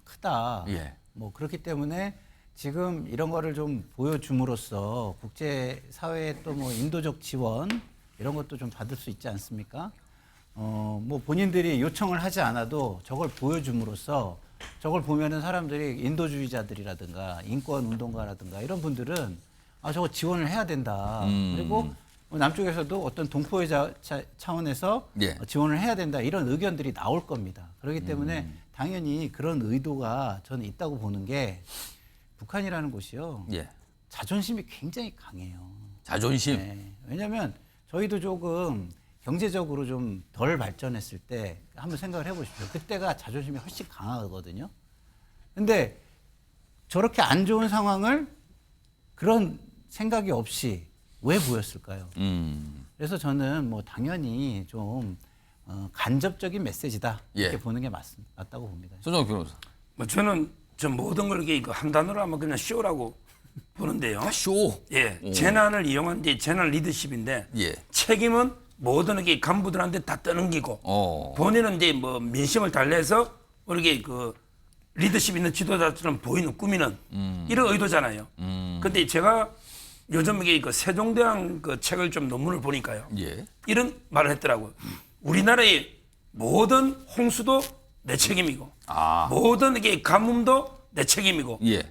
[SPEAKER 12] 크다.
[SPEAKER 1] 예.
[SPEAKER 12] 뭐 그렇기 때문에 지금 이런 거를 좀 보여줌으로써 국제 사회의 또 뭐 인도적 지원 이런 것도 좀 받을 수 있지 않습니까? 뭐 본인들이 요청을 하지 않아도 저걸 보여줌으로써 저걸 보면은 사람들이 인도주의자들이라든가 인권 운동가라든가 이런 분들은 저거 지원을 해야 된다. 그리고 남쪽에서도 어떤 동포의 차원에서
[SPEAKER 1] 예.
[SPEAKER 12] 지원을 해야 된다 이런 의견들이 나올 겁니다. 그렇기 때문에 당연히 그런 의도가 저는 있다고 보는 게 북한이라는 곳이요.
[SPEAKER 1] 예.
[SPEAKER 12] 자존심이 굉장히 강해요.
[SPEAKER 1] 자존심?
[SPEAKER 12] 네. 왜냐하면 저희도 조금 경제적으로 좀 덜 발전했을 때 한번 생각을 해보십시오. 그때가 자존심이 훨씬 강하거든요. 근데 저렇게 안 좋은 상황을 그런 생각이 없이 왜 보였을까요? 그래서 저는 뭐 당연히 좀 간접적인 메시지다 이렇게
[SPEAKER 1] 예.
[SPEAKER 12] 보는 게 맞다고 봅니다.
[SPEAKER 1] 손정욱 변호사.
[SPEAKER 13] 뭐 저는 저 모든 걸 이게 한 단어로 하면 그냥 쇼라고 보는데요.
[SPEAKER 1] 쇼.
[SPEAKER 13] 예, 재난을 이용한 이제 재난 리더십인데
[SPEAKER 1] 예.
[SPEAKER 13] 책임은 모든 게 간부들한테 다 떠넘기고 본인은 이제 뭐 민심을 달래서 이렇게 그 리더십 있는 지도자처럼 보이는 꾸미는 이런 의도잖아요. 근데 제가 요즘 이게 그 세종대왕 그 책을 좀 논문을 보니까요.
[SPEAKER 1] 예.
[SPEAKER 13] 이런 말을 했더라고요. 우리나라의 모든 홍수도 내 책임이고 모든 이게 가뭄도 내 책임이고
[SPEAKER 1] 예.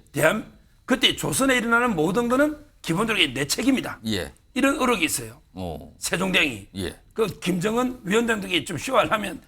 [SPEAKER 13] 그때 조선에 일어나는 모든 거는 기본적으로 내 책임이다.
[SPEAKER 1] 예.
[SPEAKER 13] 이런 의혹이 있어요. 세종대왕이.
[SPEAKER 1] 예.
[SPEAKER 13] 그 김정은 위원장도 좀 쇼하려면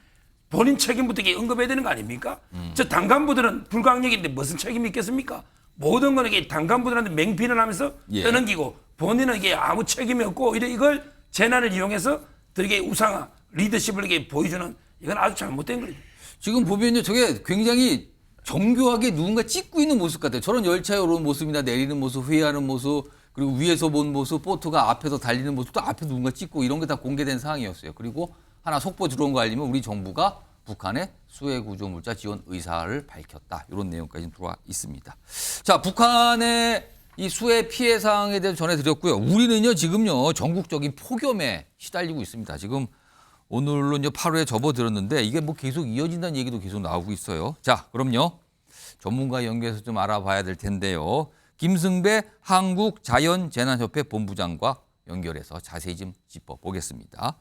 [SPEAKER 13] 본인 책임부터 언급해야 되는 거 아닙니까? 저 당간부들은 불가항력인데 무슨 책임이 있겠습니까? 모든 거는 이게 당간부들한테 맹비난하면서
[SPEAKER 1] 예.
[SPEAKER 13] 떠넘기고 본인은 이게 아무 책임이 없고 이걸 재난을 이용해서 되게 우상화 리더십을 이게 보여주는 이건 아주 잘못된 거예요.
[SPEAKER 1] 지금 보면요, 저게 굉장히 정교하게 누군가 찍고 있는 모습 같아요. 저런 열차에 오르는 모습이나 내리는 모습, 회의하는 모습, 그리고 위에서 본 모습, 보트가 앞에서 달리는 모습도 앞에 누군가 찍고 이런 게 다 공개된 상황이었어요. 그리고 하나 속보 들어온 거 알리면 우리 정부가 북한의 수해 구조 물자 지원 의사를 밝혔다. 이런 내용까지 들어와 있습니다. 자, 북한의 이 수해 피해 상황에 대해서 전해드렸고요. 우리는요, 지금요, 전국적인 폭염에 시달리고 있습니다. 지금 오늘로 이제 8월에 접어들었는데 이게 뭐 계속 이어진다는 얘기도 계속 나오고 있어요. 자, 그럼요. 전문가 연결해서 좀 알아봐야 될 텐데요. 김승배 한국자연재난협회 본부장과 연결해서 자세히 좀 짚어보겠습니다.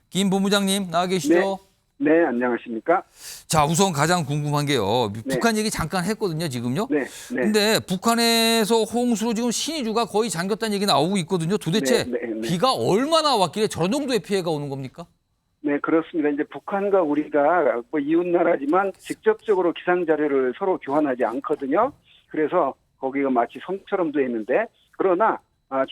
[SPEAKER 1] 김 본부장님 나와 계시죠?
[SPEAKER 3] 네, 안녕하십니까?
[SPEAKER 1] 자, 우선 가장 궁금한 게요. 북한 얘기 잠깐 했거든요, 지금요.
[SPEAKER 3] 네.
[SPEAKER 1] 근데 북한에서 홍수로 지금 신의주가 거의 잠겼다는 얘기 나오고 있거든요. 도대체 비가 얼마나 왔길래 저런 정도의 피해가 오는 겁니까?
[SPEAKER 3] 네, 그렇습니다. 이제 북한과 우리가 뭐 이웃나라지만 직접적으로 기상 자료를 서로 교환하지 않거든요. 그래서 거기가 마치 섬처럼 돼 있는데, 그러나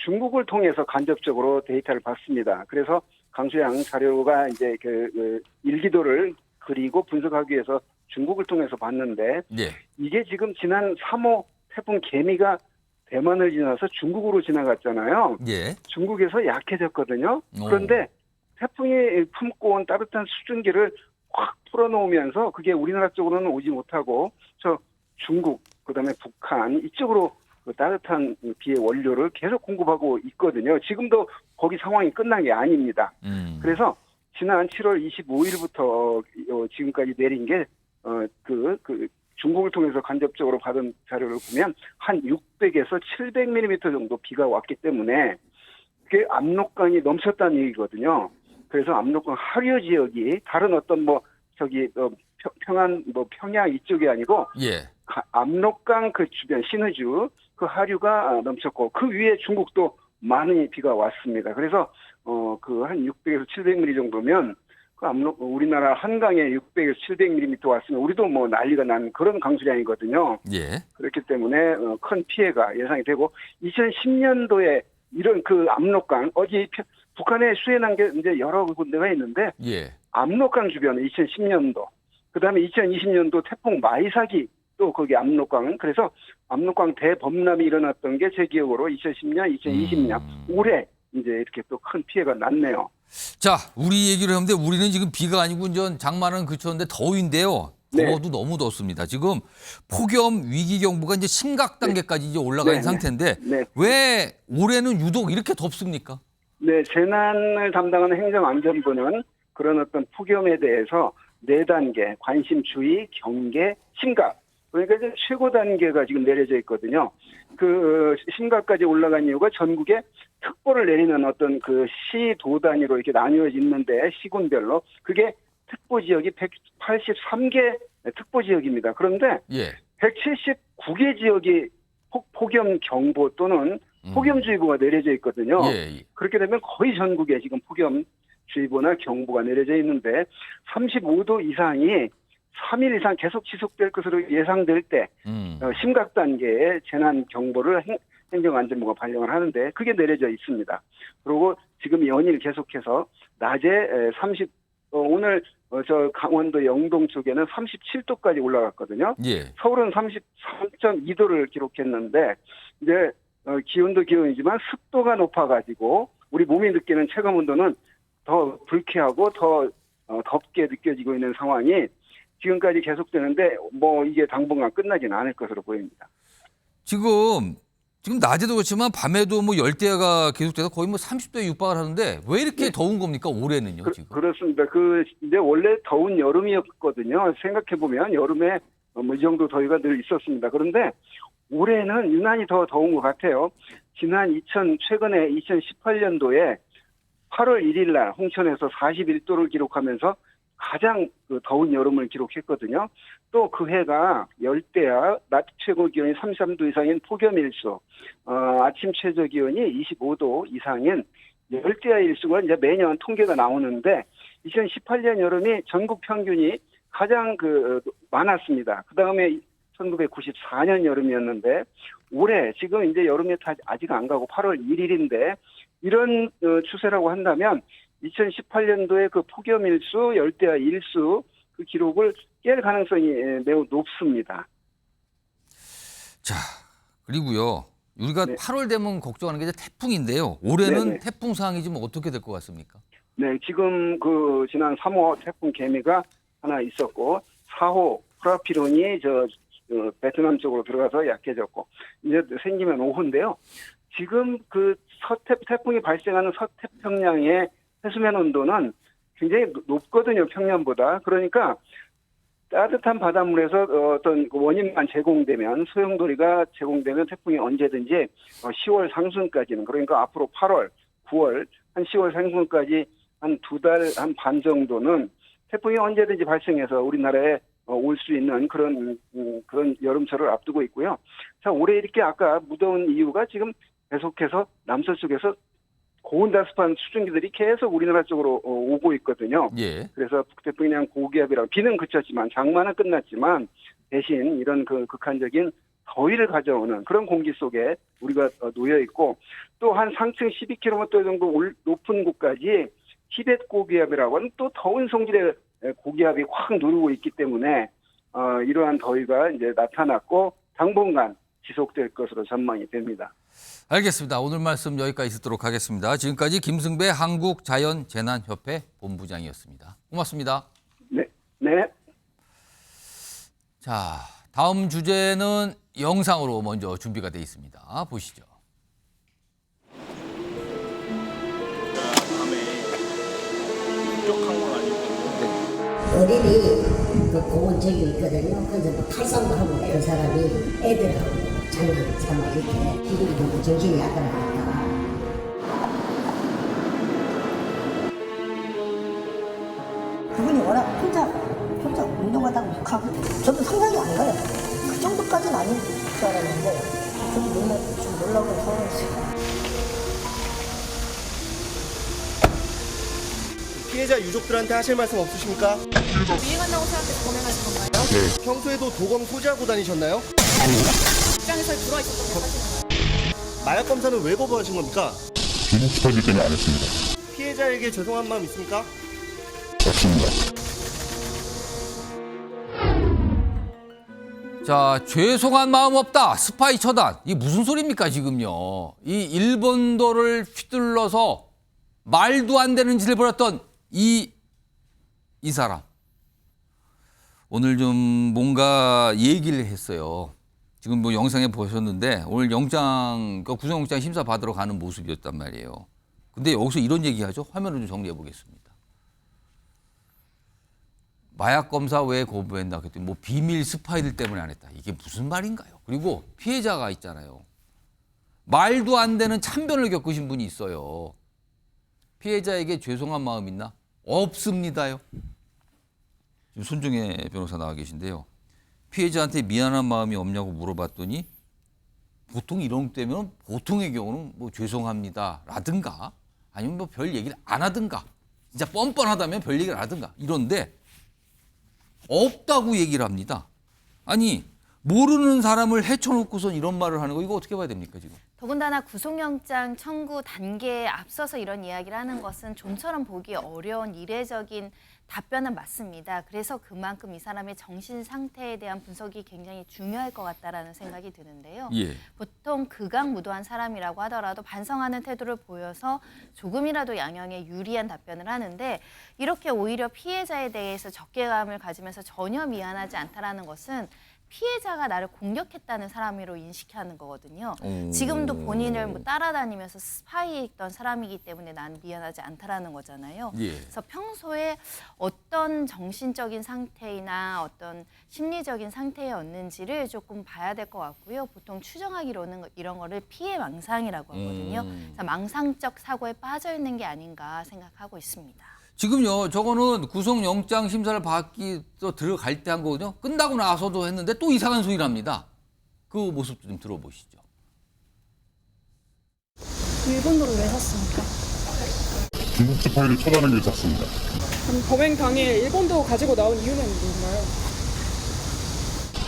[SPEAKER 3] 중국을 통해서 간접적으로 데이터를 받습니다. 그래서 강수량 자료가 이제 그 일기도를 그리고 분석하기 위해서 중국을 통해서 봤는데, 이게 지금 지난 3호 태풍 개미가 대만을 지나서 중국으로 지나갔잖아요. 중국에서 약해졌거든요. 그런데 태풍이 품고 온 따뜻한 수증기를 확 풀어놓으면서 그게 우리나라 쪽으로는 오지 못하고 저 중국, 그다음에 북한 이쪽으로 그 따뜻한 비의 원료를 계속 공급하고 있거든요. 지금도 거기 상황이 끝난 게 아닙니다. 그래서 지난 7월 25일부터 지금까지 내린 게 중국을 통해서 간접적으로 받은 자료를 보면 한 600에서 700mm 정도 비가 왔기 때문에 그게 압록강이 넘쳤다는 얘기거든요. 그래서 압록강 하류 지역이 다른 어떤 평양 이쪽이 아니고 압록강 그 주변 신의주 그 하류가 넘쳤고 그 위에 중국도 많은 비가 왔습니다. 그래서 그 한 600에서 700mm 정도면 그 우리나라 한강에 600에서 700mm 왔으면 우리도 뭐 난리가 난 그런 강수량이거든요. 그렇기 때문에 큰 피해가 예상이 되고 2010년도에 이런 그 압록강 어제 북한에 수해난 게 이제 여러 군데가 있는데 압록강 주변에 2010년도 그다음에 2020년도 태풍 마이삭이 또 거기 압록강 그래서 압록강 대범람이 일어났던 게 제 기억으로 2010년, 2020년 올해 이제 이렇게 또 큰 피해가 났네요.
[SPEAKER 1] 자, 우리 얘기를 하는데 우리는 지금 비가 아니고 이제 장마는 그쳤는데 더위인데요. 더워도 너무 덥습니다. 지금 폭염 위기 경보가 이제 심각 단계까지 이제 올라가 있는 상태인데 왜 올해는 유독 이렇게 덥습니까?
[SPEAKER 3] 네, 재난을 담당하는 행정안전부는 그런 어떤 폭염에 대해서 4단계 관심, 주의, 경계, 심각. 그러니까 이제 최고 단계가 지금 내려져 있거든요. 그 심각까지 올라간 이유가 전국에 특보를 내리는 어떤 그 시도 단위로 이렇게 나뉘어져 있는데 시군별로 그게 특보 지역이 183개 특보 지역입니다. 그런데 179개 지역이 폭염 경보 또는 폭염주의보가 내려져 있거든요. 그렇게 되면 거의 전국에 지금 폭염주의보나 경보가 내려져 있는데 35도 이상이 3일 이상 계속 지속될 것으로 예상될 때 심각 단계의 재난 경보를 행정안전부가 발령을 하는데 그게 내려져 있습니다. 그리고 지금 연일 계속해서 낮에 오늘 저 강원도 영동 쪽에는 37도까지 올라갔거든요. 서울은 33.2도를 기록했는데 이제 기온도 기온이지만 습도가 높아가지고 우리 몸이 느끼는 체감 온도는 더 불쾌하고 더 덥게 느껴지고 있는 상황이 지금까지 계속되는데 뭐 이게 당분간 끝나지는 않을 것으로 보입니다.
[SPEAKER 1] 지금 낮에도 그렇지만 밤에도 뭐 열대야가 계속돼서 거의 뭐 30도에 육박을 하는데 왜 이렇게 더운 겁니까? 올해는요, 지금?
[SPEAKER 3] 그렇습니다. 이제 원래 더운 여름이었거든요. 생각해 보면 여름에 뭐 이 정도 더위가 늘 있었습니다. 그런데 올해는 유난히 더 더운 것 같아요. 최근에 2018년도에 8월 1일 날 홍천에서 41도를 기록하면서 가장 더운 여름을 기록했거든요. 또 그 해가 열대야, 낮 최고 기온이 33도 이상인 폭염일수, 아침 최저 기온이 25도 이상인 열대야 일수가 이제 매년 통계가 나오는데 2018년 여름이 전국 평균이 가장 많았습니다. 그 다음에 1994년 여름이었는데 올해 지금 이제 여름이 아직 안 가고 8월 1일인데 이런 추세라고 한다면 2018년도에 그 폭염 일수, 열대야 일수 그 기록을 깰 가능성이 매우 높습니다.
[SPEAKER 1] 자, 그리고요. 우리가 8월 되면 걱정하는 게 이제 태풍인데요. 올해는
[SPEAKER 3] 네네.
[SPEAKER 1] 태풍 상황이 좀 어떻게 될 것 같습니까?
[SPEAKER 3] 네, 지금 그 지난 3호 태풍 개미가 하나 있었고 4호 프라피론이 베트남 쪽으로 들어가서 약해졌고 이제 생기면 5호인데요. 지금 그 태풍이 발생하는 서태평양의 해수면 온도는 굉장히 높거든요, 평년보다. 그러니까 따뜻한 바닷물에서 어떤 원인만 제공되면 소용돌이가 제공되면 태풍이 언제든지 10월 상순까지는 그러니까 앞으로 8월, 9월 한 10월 상순까지 한 2달 한 반 정도는 태풍이 언제든지 발생해서 우리나라에 올 수 있는 그런 여름철을 앞두고 있고요. 자, 올해 이렇게 아까 무더운 이유가 지금 계속해서 남서쪽에서 고온다습한 수증기들이 계속 우리나라 쪽으로 오고 있거든요.
[SPEAKER 1] 예.
[SPEAKER 3] 그래서 북태풍에 대한 고기압이라고 비는 그쳤지만 장마는 끝났지만 대신 이런 그 극한적인 더위를 가져오는 그런 공기 속에 우리가 놓여 있고 또 한 상층 12km 정도 높은 곳까지 티벳 고기압이라고 하는 또 더운 성질의 고기압이 확 누르고 있기 때문에 이러한 더위가 이제 나타났고 당분간 지속될 것으로 전망이 됩니다.
[SPEAKER 1] 알겠습니다. 오늘 말씀 여기까지 듣도록 하겠습니다. 지금까지 김승배 한국자연재난협회 본부장이었습니다. 고맙습니다.
[SPEAKER 3] 네. 네.
[SPEAKER 1] 자, 다음 주제는 영상으로 먼저 준비가 돼 있습니다. 보시죠.
[SPEAKER 6] 어린이 그 공원 저기 있거든요. 그래서 뭐 탈삼도 하고 그 사람이 애들하고 장난삼아 이렇게 기분이 좀 정신이 약하니까. 그분이 워낙 혼자 운동하다고 하고 저도 상상이 안 가요. 그 정도까지는 아닌 줄 알았는데 좀 놀라고 서운했어요.
[SPEAKER 9] 피해자 유족들한테 하실 말씀 없으십니까?
[SPEAKER 23] 유행한다고 생각해서 범행하신 건가요?
[SPEAKER 9] 네. 평소에도 도검 소지하고 다니셨나요?
[SPEAKER 23] 아닙니다. 직장에서 들어와 있었던 게 사실인가요?
[SPEAKER 9] 마약 검사는 왜 거부하신 겁니까?
[SPEAKER 24] 비밀 스파이기 때문에 안 했습니다.
[SPEAKER 9] 피해자에게 죄송한 마음 있습니까?
[SPEAKER 24] 없습니다.
[SPEAKER 1] 자, 죄송한 마음 없다. 스파이 처단. 이게 무슨 소리입니까, 지금요. 이 일본도를 휘둘러서 말도 안 되는 짓을 벌였던 이 사람. 오늘 좀 뭔가 얘기를 했어요. 지금 뭐 영상에 보셨는데 오늘 구속영장 심사 받으러 가는 모습이었단 말이에요. 근데 여기서 이런 얘기하죠. 화면을 좀 정리해 보겠습니다. 마약 검사 왜 거부했나 그랬더니 뭐 비밀 스파이들 때문에 안 했다. 이게 무슨 말인가요? 그리고 피해자가 있잖아요. 말도 안 되는 참변을 겪으신 분이 있어요. 피해자에게 죄송한 마음 있나? 없습니다요. 지금 손중혜 변호사 나와 계신데요. 피해자한테 미안한 마음이 없냐고 물어봤더니 보통 이런 때면 보통의 경우는 뭐 죄송합니다라든가 아니면 뭐 별 얘기를 안 하든가 진짜 뻔뻔하다면 별 얘기를 안 하든가 이런데 없다고 얘기를 합니다. 아니 모르는 사람을 헤쳐놓고선 이런 말을 하는 거 이거 어떻게 봐야 됩니까 지금?
[SPEAKER 25] 더군다나 구속영장 청구 단계에 앞서서 이런 이야기를 하는 것은 좀처럼 보기 어려운 이례적인 답변은 맞습니다. 그래서 그만큼 이 사람의 정신 상태에 대한 분석이 굉장히 중요할 것 같다라는 생각이 드는데요.
[SPEAKER 1] 예.
[SPEAKER 25] 보통 극악무도한 사람이라고 하더라도 반성하는 태도를 보여서 조금이라도 양형에 유리한 답변을 하는데 이렇게 오히려 피해자에 대해서 적개감을 가지면서 전혀 미안하지 않다라는 것은 피해자가 나를 공격했다는 사람으로 인식하는 거거든요. 지금도 본인을 뭐 따라다니면서 스파이했던 사람이기 때문에 난 미안하지 않다라는 거잖아요.
[SPEAKER 1] 예.
[SPEAKER 25] 그래서 평소에 어떤 정신적인 상태나 어떤 심리적인 상태였는지를 조금 봐야 될 것 같고요. 보통 추정하기로는 이런 거를 피해 망상이라고 하거든요. 그래서 망상적 사고에 빠져 있는 게 아닌가 생각하고 있습니다.
[SPEAKER 1] 지금요, 저거는 구속영장 심사를 받기 또 들어갈 때 한 거거든요. 끝나고 나서도 했는데 또 이상한 소리를 합니다. 그 모습도 좀 들어보시죠.
[SPEAKER 23] 일본도를 왜 샀습니까?
[SPEAKER 24] 중국 스파이를 처단하기 위해 샀습니다.
[SPEAKER 23] 그럼 범행 당일 일본도 가지고 나온 이유는 뭔가요?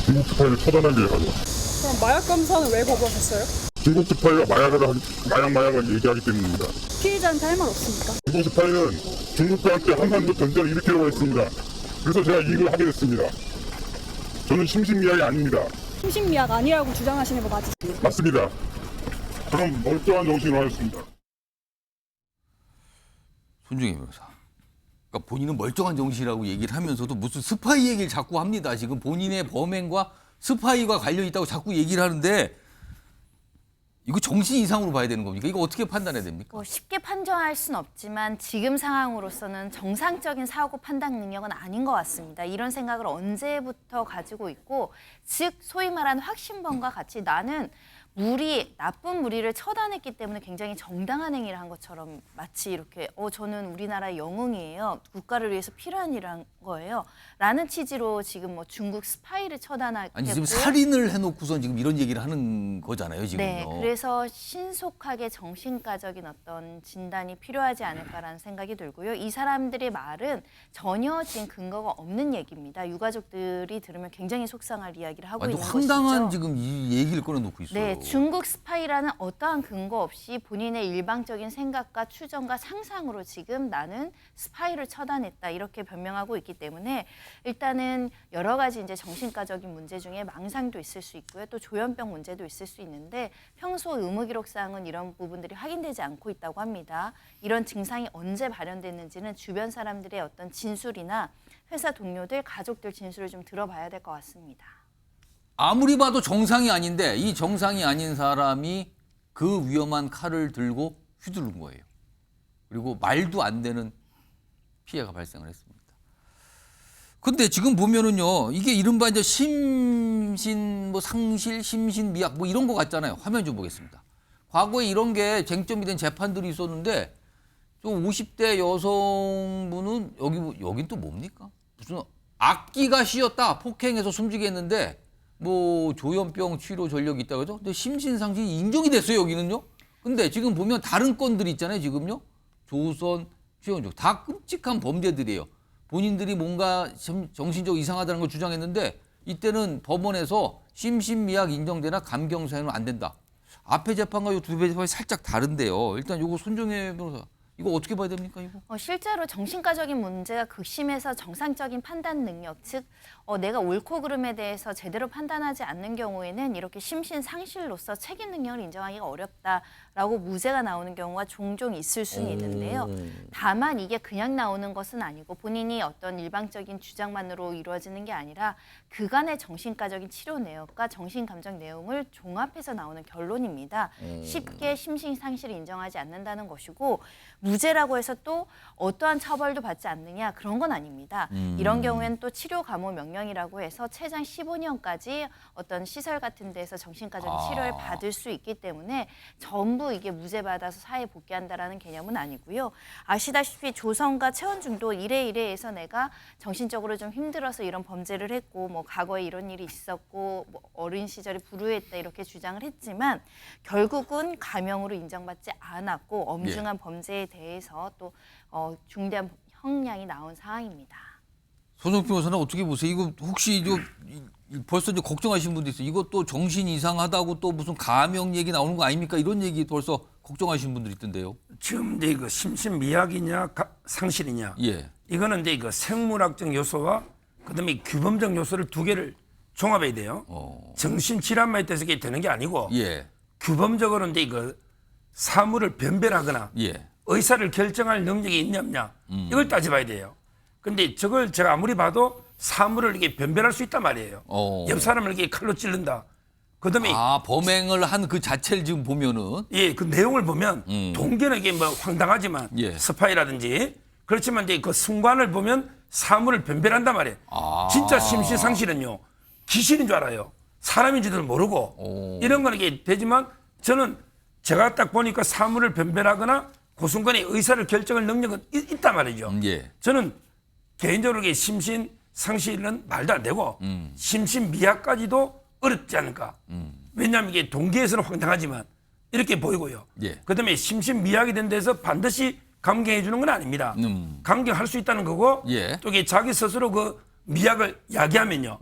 [SPEAKER 24] 중국 스파이를 처단한 게 가죠.
[SPEAKER 23] 그럼 마약 검사는 왜 거부하셨어요?
[SPEAKER 24] 중국 스파이가 마약을 얘기하기 때문입니다.
[SPEAKER 23] 피해자한테 할 말 없습니까?
[SPEAKER 24] 중국 스파이는 중국과한테 한반도 전쟁을 일으키려고 했습니다. 그래서 제가 이 일을 하게 됐습니다. 저는 심신미약이 아닙니다.
[SPEAKER 23] 심신미약 아니라고 주장하시는 거 맞으세요?
[SPEAKER 24] 맞습니다. 저는 멀쩡한 정신으로 하였습니다.
[SPEAKER 1] 손중희 변호사. 그러니까 본인은 멀쩡한 정신이라고 얘기를 하면서도 무슨 스파이 얘기를 자꾸 합니다. 지금 본인의 범행과 스파이와 관련 있다고 자꾸 얘기를 하는데 이거 정신 이상으로 봐야 되는 겁니까? 이거 어떻게 판단해야 됩니까?
[SPEAKER 25] 쉽게 판정할 수는 없지만 지금 상황으로서는 정상적인 사고 판단 능력은 아닌 것 같습니다. 이런 생각을 언제부터 가지고 있고, 즉 소위 말하는 확신범과 같이 나는 나쁜 무리를 처단했기 때문에 굉장히 정당한 행위를 한 것처럼 마치 이렇게 저는 우리나라의 영웅이에요. 국가를 위해서 필요한 일을 한 거예요. 라는 취지로 지금 뭐 중국 스파이를 처단하겠고.
[SPEAKER 1] 아니 지금 살인을 해놓고선 지금 이런 얘기를 하는 거잖아요. 지금요.
[SPEAKER 25] 네. 그래서 신속하게 정신과적인 어떤 진단이 필요하지 않을까라는 생각이 들고요. 이 사람들의 말은 전혀 지금 근거가 없는 얘기입니다. 유가족들이 들으면 굉장히 속상할 이야기를 하고 있는 것이죠.
[SPEAKER 1] 황당한 지금 이 얘기를 꺼내놓고 있어요.
[SPEAKER 25] 네. 중국 스파이라는 어떠한 근거 없이 본인의 일방적인 생각과 추정과 상상으로 지금 나는 스파이를 처단했다 이렇게 변명하고 있기 때문에 일단은 여러 가지 이제 정신과적인 문제 중에 망상도 있을 수 있고요. 또 조현병 문제도 있을 수 있는데 평소 의무기록상은 이런 부분들이 확인되지 않고 있다고 합니다. 이런 증상이 언제 발현됐는지는 주변 사람들의 어떤 진술이나 회사 동료들, 가족들 진술을 좀 들어봐야 될 것 같습니다.
[SPEAKER 1] 아무리 봐도 정상이 아닌데 이 정상이 아닌 사람이 그 위험한 칼을 들고 휘두른 거예요. 그리고 말도 안 되는 피해가 발생을 했습니다. 근데 지금 보면은요, 이게 이른바 이제 상실, 심신미약 뭐 이런 거 같잖아요. 화면 좀 보겠습니다. 과거에 이런 게 쟁점이 된 재판들이 있었는데 좀 50대 여성분은 여긴 또 뭡니까? 무슨 악기가 씌었다, 폭행해서 숨지게 했는데 뭐 조현병 치료 전력이 있다고 하죠. 근데 심신상실이 인정이 됐어요, 여기는요. 근데 지금 보면 다른 건들이 있잖아요, 지금요. 조선, 최원종 다 끔찍한 범죄들이에요. 본인들이 뭔가 정신적으로 이상하다는 걸 주장했는데 이때는 법원에서 심신미약 인정되나 감경사유는 안 된다. 앞에 재판과 이 두 배 재판이 살짝 다른데요. 일단 이거 손정혜 변호사. 이거 어떻게 봐야 됩니까, 이거?
[SPEAKER 25] 실제로 정신과적인 문제가 극심해서 정상적인 판단 능력, 즉 내가 옳고 그름에 대해서 제대로 판단하지 않는 경우에는 이렇게 심신 상실로서 책임 능력을 인정하기가 어렵다라고 무죄가 나오는 경우가 종종 있을 수는 있는데요. 다만 이게 그냥 나오는 것은 아니고 본인이 어떤 일방적인 주장만으로 이루어지는 게 아니라 그간의 정신과적인 치료 내역과 정신감정 내용을 종합해서 나오는 결론입니다. 쉽게 심신 상실을 인정하지 않는다는 것이고 무죄라고 해서 또 어떠한 처벌도 받지 않느냐 그런 건 아닙니다. 이런 경우에는 또 치료 감호 명령이라고 해서 최장 15년까지 어떤 시설 같은 데서 정신과적인 치료를 받을 수 있기 때문에 전부 이게 무죄 받아서 사회에 복귀한다라는 개념은 아니고요. 아시다시피 조선과 최원중도 이래해서 내가 정신적으로 좀 힘들어서 이런 범죄를 했고 뭐 과거에 이런 일이 있었고 뭐 어린 시절에 불우했다 이렇게 주장을 했지만 결국은 감형으로 인정받지 않았고 엄중한 범죄에 대해서 또 중대한 형량이 나온 상황입니다.
[SPEAKER 1] 손정표 변호사는 어떻게 보세요? 이거 혹시 벌써 이제 걱정하시는 분도 있어요. 이것도 정신 이상하다고 또 무슨 감형 얘기 나오는 거 아닙니까? 이런 얘기 벌써 걱정하시는 분들이 있던데요.
[SPEAKER 13] 지금 이제 그 심신미약이냐 상실이냐.
[SPEAKER 1] 예.
[SPEAKER 13] 이거는 이제 그 생물학적 요소와 그다음에 규범적 요소를 두 개를 종합해야 돼요. 정신질환만 있어서 이게 되는 게 아니고 규범적으로는 이제 그 사물을 변별하거나 의사를 결정할 능력이 있냐 없냐 이걸 따져봐야 돼요. 근데 저걸 제가 아무리 봐도 사물을 이렇게 변별할 수 있단 말이에요. 옆 사람을 이렇게 칼로 찌른다. 그다음에
[SPEAKER 1] 범행을 한 그 자체를 지금 보면은
[SPEAKER 13] 그 내용을 보면 동기는 이게 뭐 황당하지만 스파이라든지 그렇지만 이제 그 순간을 보면 사물을 변별한단 말이에요. 진짜 심신상실은요 귀신인 줄 알아요. 사람인 줄도 모르고 이런 거는 이게 되지만 저는 제가 딱 보니까 사물을 변별하거나 그 순간에 의사를 결정할 능력은 있단 말이죠. 저는 개인적으로 심신 상실은 말도 안 되고 심신 미약까지도 어렵지 않을까. 왜냐하면 이게 동기에서는 황당하지만 이렇게 보이고요. 그다음에 심신 미약이 된 데서 반드시 감경해 주는 건 아닙니다. 감경할 수 있다는 거고 또 이게 자기 스스로 그 미약을 야기하면요.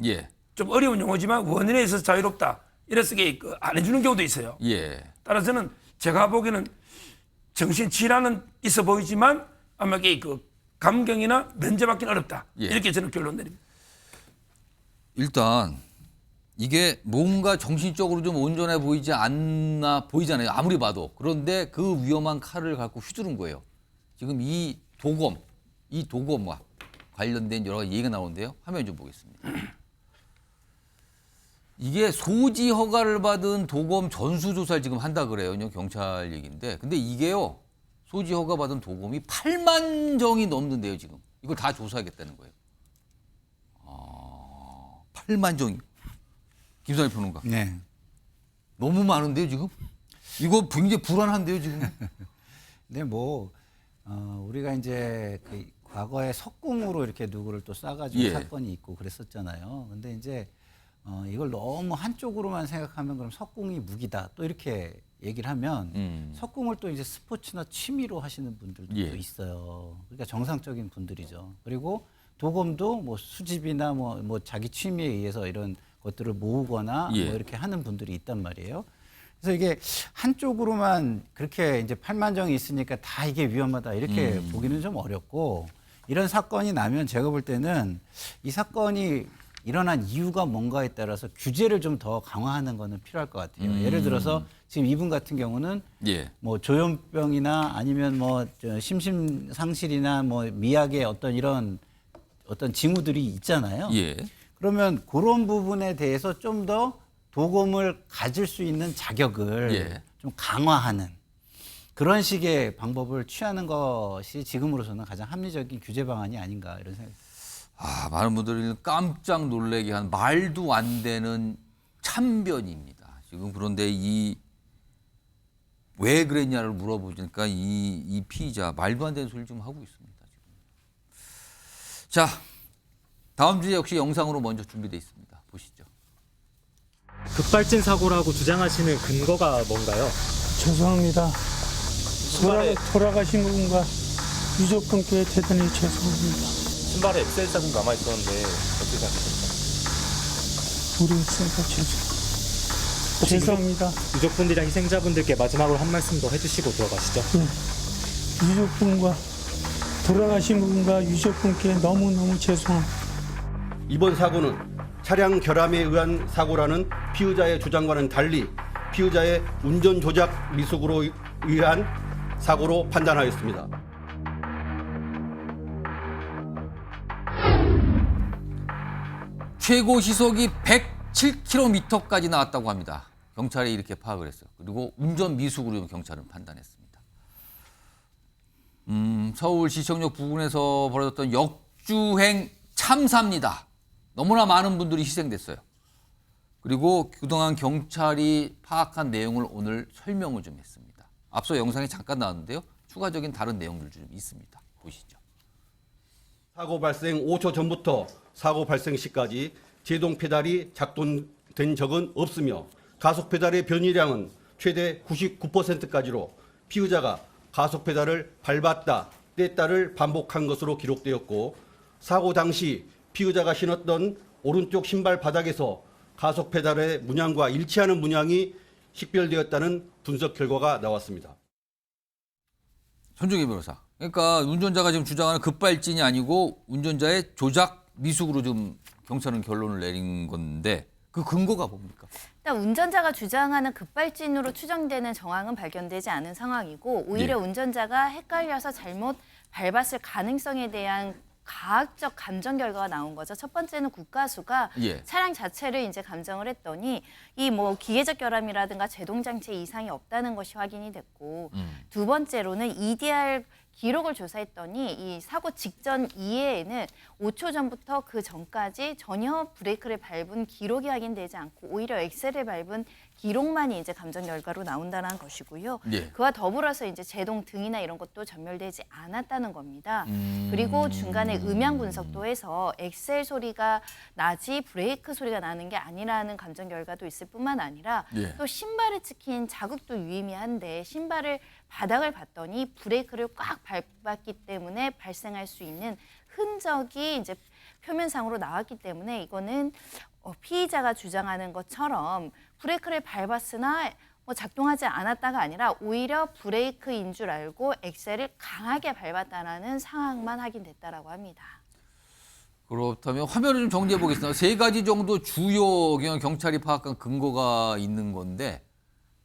[SPEAKER 13] 좀 어려운 용어지만 원인에 있어서 자유롭다. 이래서 안 해주는 경우도 있어요.
[SPEAKER 1] 예.
[SPEAKER 13] 따라서는 제가 보기에는 정신 질환은 있어 보이지만 아마 그 감경이나 면제받기는 어렵다.
[SPEAKER 1] 예.
[SPEAKER 13] 이렇게 저는 결론 내립니다.
[SPEAKER 1] 일단 이게 뭔가 정신적으로 좀 온전해 보이지 않나 보이잖아요. 아무리 봐도. 그런데 그 위험한 칼을 갖고 휘두른 거예요. 지금 이 도검과 관련된 여러 가지 얘기가 나오는데요. 화면 좀 보겠습니다. 이게 소지 허가를 받은 도검 전수조사를 지금 한다 그래요. 경찰 얘기인데. 근데 이게요. 소지 허가 받은 도검이 8만 정이 넘는데요, 지금. 이걸 다 조사하겠다는 거예요. 8만 정이. 김선일 평론가.
[SPEAKER 12] 네.
[SPEAKER 1] 너무 많은데요, 지금? 이거 굉장히 불안한데요, 지금?
[SPEAKER 12] 네, 우리가 이제 그 과거에 석궁으로 이렇게 누구를 또 쏴가지고
[SPEAKER 1] 예.
[SPEAKER 12] 사건이 있고 그랬었잖아요. 근데 이제 이걸 너무 한쪽으로만 생각하면 그럼 석궁이 무기다. 또 이렇게 얘기를 하면 석궁을 또 이제 스포츠나 취미로 하시는 분들도
[SPEAKER 1] 예.
[SPEAKER 12] 있어요. 그러니까 정상적인 분들이죠. 그리고 도검도 뭐 수집이나 뭐 자기 취미에 의해서 이런 것들을 모으거나
[SPEAKER 1] 예.
[SPEAKER 12] 뭐 이렇게 하는 분들이 있단 말이에요. 그래서 이게 한쪽으로만 그렇게 이제 팔만정이 있으니까 다 이게 위험하다 이렇게 보기는 좀 어렵고, 이런 사건이 나면 제가 볼 때는 이 사건이 일어난 이유가 뭔가에 따라서 규제를 좀 더 강화하는 거는 필요할 것 같아요. 예를 들어서 지금 이분 같은 경우는
[SPEAKER 1] 예.
[SPEAKER 12] 뭐 조현병이나 아니면 뭐 심신상실이나 뭐 미약의 이런 징후들이 있잖아요.
[SPEAKER 1] 예.
[SPEAKER 12] 그러면 그런 부분에 대해서 좀 더 도검을 가질 수 있는 자격을
[SPEAKER 1] 예.
[SPEAKER 12] 좀 강화하는 그런 식의 방법을 취하는 것이 지금으로서는 가장 합리적인 규제 방안이 아닌가 이런 생각이 듭니다.
[SPEAKER 1] 많은 분들이 깜짝 놀라게 한 말도 안 되는 참변입니다. 지금 그런데 왜 그랬냐를 물어보니까 이 피의자 말도 안 되는 소리를 좀 하고 있습니다. 지금. 자, 다음 주제 역시 영상으로 먼저 준비되어 있습니다. 보시죠.
[SPEAKER 2] 급발진 사고라고 주장하시는 근거가 뭔가요?
[SPEAKER 7] 죄송합니다. 돌아가신 분과 유족분께 대단히 죄송합니다.
[SPEAKER 2] 신발에 엑셀 자국 남아 있었는데 어떻게 생각하십니까?
[SPEAKER 7] 우리 생각 죄송합니다.
[SPEAKER 2] 유족분들이랑 희생자분들께 마지막으로 한 말씀 더 해주시고 들어가시죠.
[SPEAKER 7] 네. 유족분과 돌아가신 분과 유족분께 너무너무 죄송합니다.
[SPEAKER 21] 이번 사고는 차량 결함에 의한 사고라는 피의자의 주장과는 달리 피의자의 운전 조작 미숙으로 의한 사고로 판단하였습니다.
[SPEAKER 1] 최고 시속이 107km까지 나왔다고 합니다. 경찰이 이렇게 파악을 했어요. 그리고 운전 미숙으로 경찰은 판단했습니다. 서울 시청역 부근에서 벌어졌던 역주행 참사입니다. 너무나 많은 분들이 희생됐어요. 그리고 그동안 경찰이 파악한 내용을 오늘 설명을 좀 했습니다. 앞서 영상에 잠깐 나왔는데요. 추가적인 다른 내용들 좀 있습니다. 보시죠.
[SPEAKER 21] 사고 발생 5초 전부터 사고 발생 시까지 제동 페달이 작동된 적은 없으며 가속 페달의 변이량은 최대 99%까지로 피의자가 가속 페달을 밟았다, 뗐다를 반복한 것으로 기록되었고, 사고 당시 피의자가 신었던 오른쪽 신발 바닥에서 가속 페달의 문양과 일치하는 문양이 식별되었다는 분석 결과가 나왔습니다.
[SPEAKER 1] 손종희 변호사. 그러니까 운전자가 지금 주장하는 급발진이 아니고 운전자의 조작 미숙으로 좀 경찰은 결론을 내린 건데 그 근거가 뭡니까?
[SPEAKER 25] 일단 운전자가 주장하는 급발진으로 추정되는 정황은 발견되지 않은 상황이고, 오히려 운전자가 헷갈려서 잘못 밟았을 가능성에 대한 과학적 감정 결과가 나온 거죠. 첫 번째는 국가수가 차량 자체를 이제 감정을 했더니 이 뭐 기계적 결함이라든가 제동 장치에 이상이 없다는 것이 확인이 됐고, 두 번째로는 EDR 기록을 조사했더니 이 사고 직전 이후에는 5초 전부터 그 전까지 전혀 브레이크를 밟은 기록이 확인되지 않고 오히려 엑셀을 밟은 기록만이 이제 감정 결과로 나온다는 것이고요. 그와 더불어서 이제 제동 등이나 이런 것도 전멸되지 않았다는 겁니다. 그리고 중간에 음향 분석도 해서 엑셀 소리가 나지 브레이크 소리가 나는 게 아니라는 감정 결과도 있을 뿐만 아니라 또 신발에 찍힌 자국도 유의미한데, 신발을 바닥을 봤더니 브레이크를 꽉 밟았기 때문에 발생할 수 있는 흔적이 이제 표면상으로 나왔기 때문에 이거는 피의자가 주장하는 것처럼 브레이크를 밟았으나 작동하지 않았다가 아니라 오히려 브레이크인 줄 알고 엑셀을 강하게 밟았다는 상황만 확인됐다라고 합니다.
[SPEAKER 1] 그렇다면 화면을 좀 정리해 보겠습니다. 3가지 정도 주요 경찰이 파악한 근거가 있는 건데,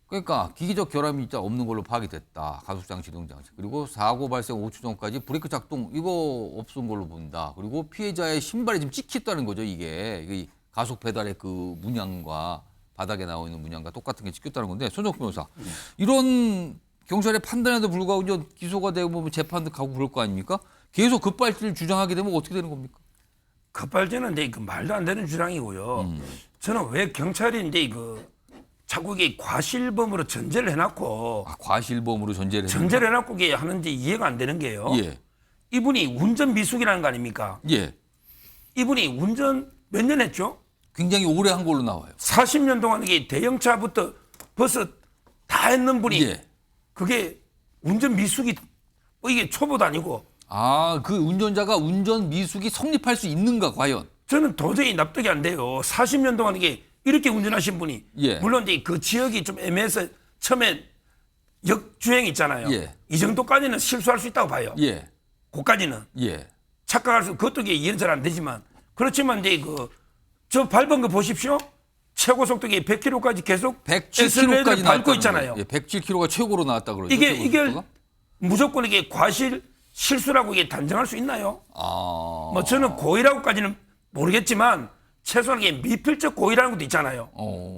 [SPEAKER 1] 그러니까 기기적 결함이 진짜 없는 걸로 파악이 됐다. 가속장, 시동장치. 그리고 사고 발생 5초 전까지 브레이크 작동 이거 없은 걸로 본다. 그리고 피해자의 신발이 지금 찍혔다는 거죠. 이게 가속 페달의 그 문양과 바닥에 나와 있는 문양과 똑같은 게 찍혔다는 건데, 손정국 변호사, 이런 경찰의 판단에도 불구하고 이제 기소가 되고 재판도 가고 그럴 거 아닙니까? 계속 급발진을 주장하게 되면 어떻게 되는 겁니까?
[SPEAKER 13] 급발진은 이제 그 말도 안 되는 주장이고요. 저는 왜 경찰이 이제 자꾸 이게 과실범으로 전제를 해놨고,
[SPEAKER 1] 과실범으로 전제를
[SPEAKER 13] 해놨고 이게 하는지 이해가 안 되는 게요.
[SPEAKER 1] 예.
[SPEAKER 13] 이분이 운전 미숙이라는 거 아닙니까?
[SPEAKER 1] 예.
[SPEAKER 13] 이분이 운전 몇 년 했죠?
[SPEAKER 1] 굉장히 오래 한 걸로 나와요.
[SPEAKER 13] 40년 동안 이게 대형차부터 버스 다 했는 분이
[SPEAKER 1] 예.
[SPEAKER 13] 그게 운전 미숙이 이게 초보도 아니고.
[SPEAKER 1] 그 운전자가 운전 미숙이 성립할 수 있는가 과연?
[SPEAKER 13] 저는 도저히 납득이 안 돼요. 40년 동안 이게 이렇게 운전하신 분이,
[SPEAKER 1] 예.
[SPEAKER 13] 물론 이제 그 지역이 좀 애매해서 처음에 역주행 있잖아요.
[SPEAKER 1] 예.
[SPEAKER 13] 이 정도까지는 실수할 수 있다고 봐요.
[SPEAKER 1] 예.
[SPEAKER 13] 그까지는.
[SPEAKER 1] 예.
[SPEAKER 13] 착각할 수, 그것도 이해는 잘 안 되지만, 그렇지만 이제 저 밟은 거 보십시오. 최고 속도가 100km까지 계속
[SPEAKER 1] 107km까지
[SPEAKER 13] 밟고 있잖아요.
[SPEAKER 1] 예, 107km가 최고로 나왔다 그러죠.
[SPEAKER 13] 이게 무조건 이게 실수라고 이게 단정할 수 있나요? 저는 고의라고까지는 모르겠지만 최소한 이게 미필적 고의라는 것도 있잖아요.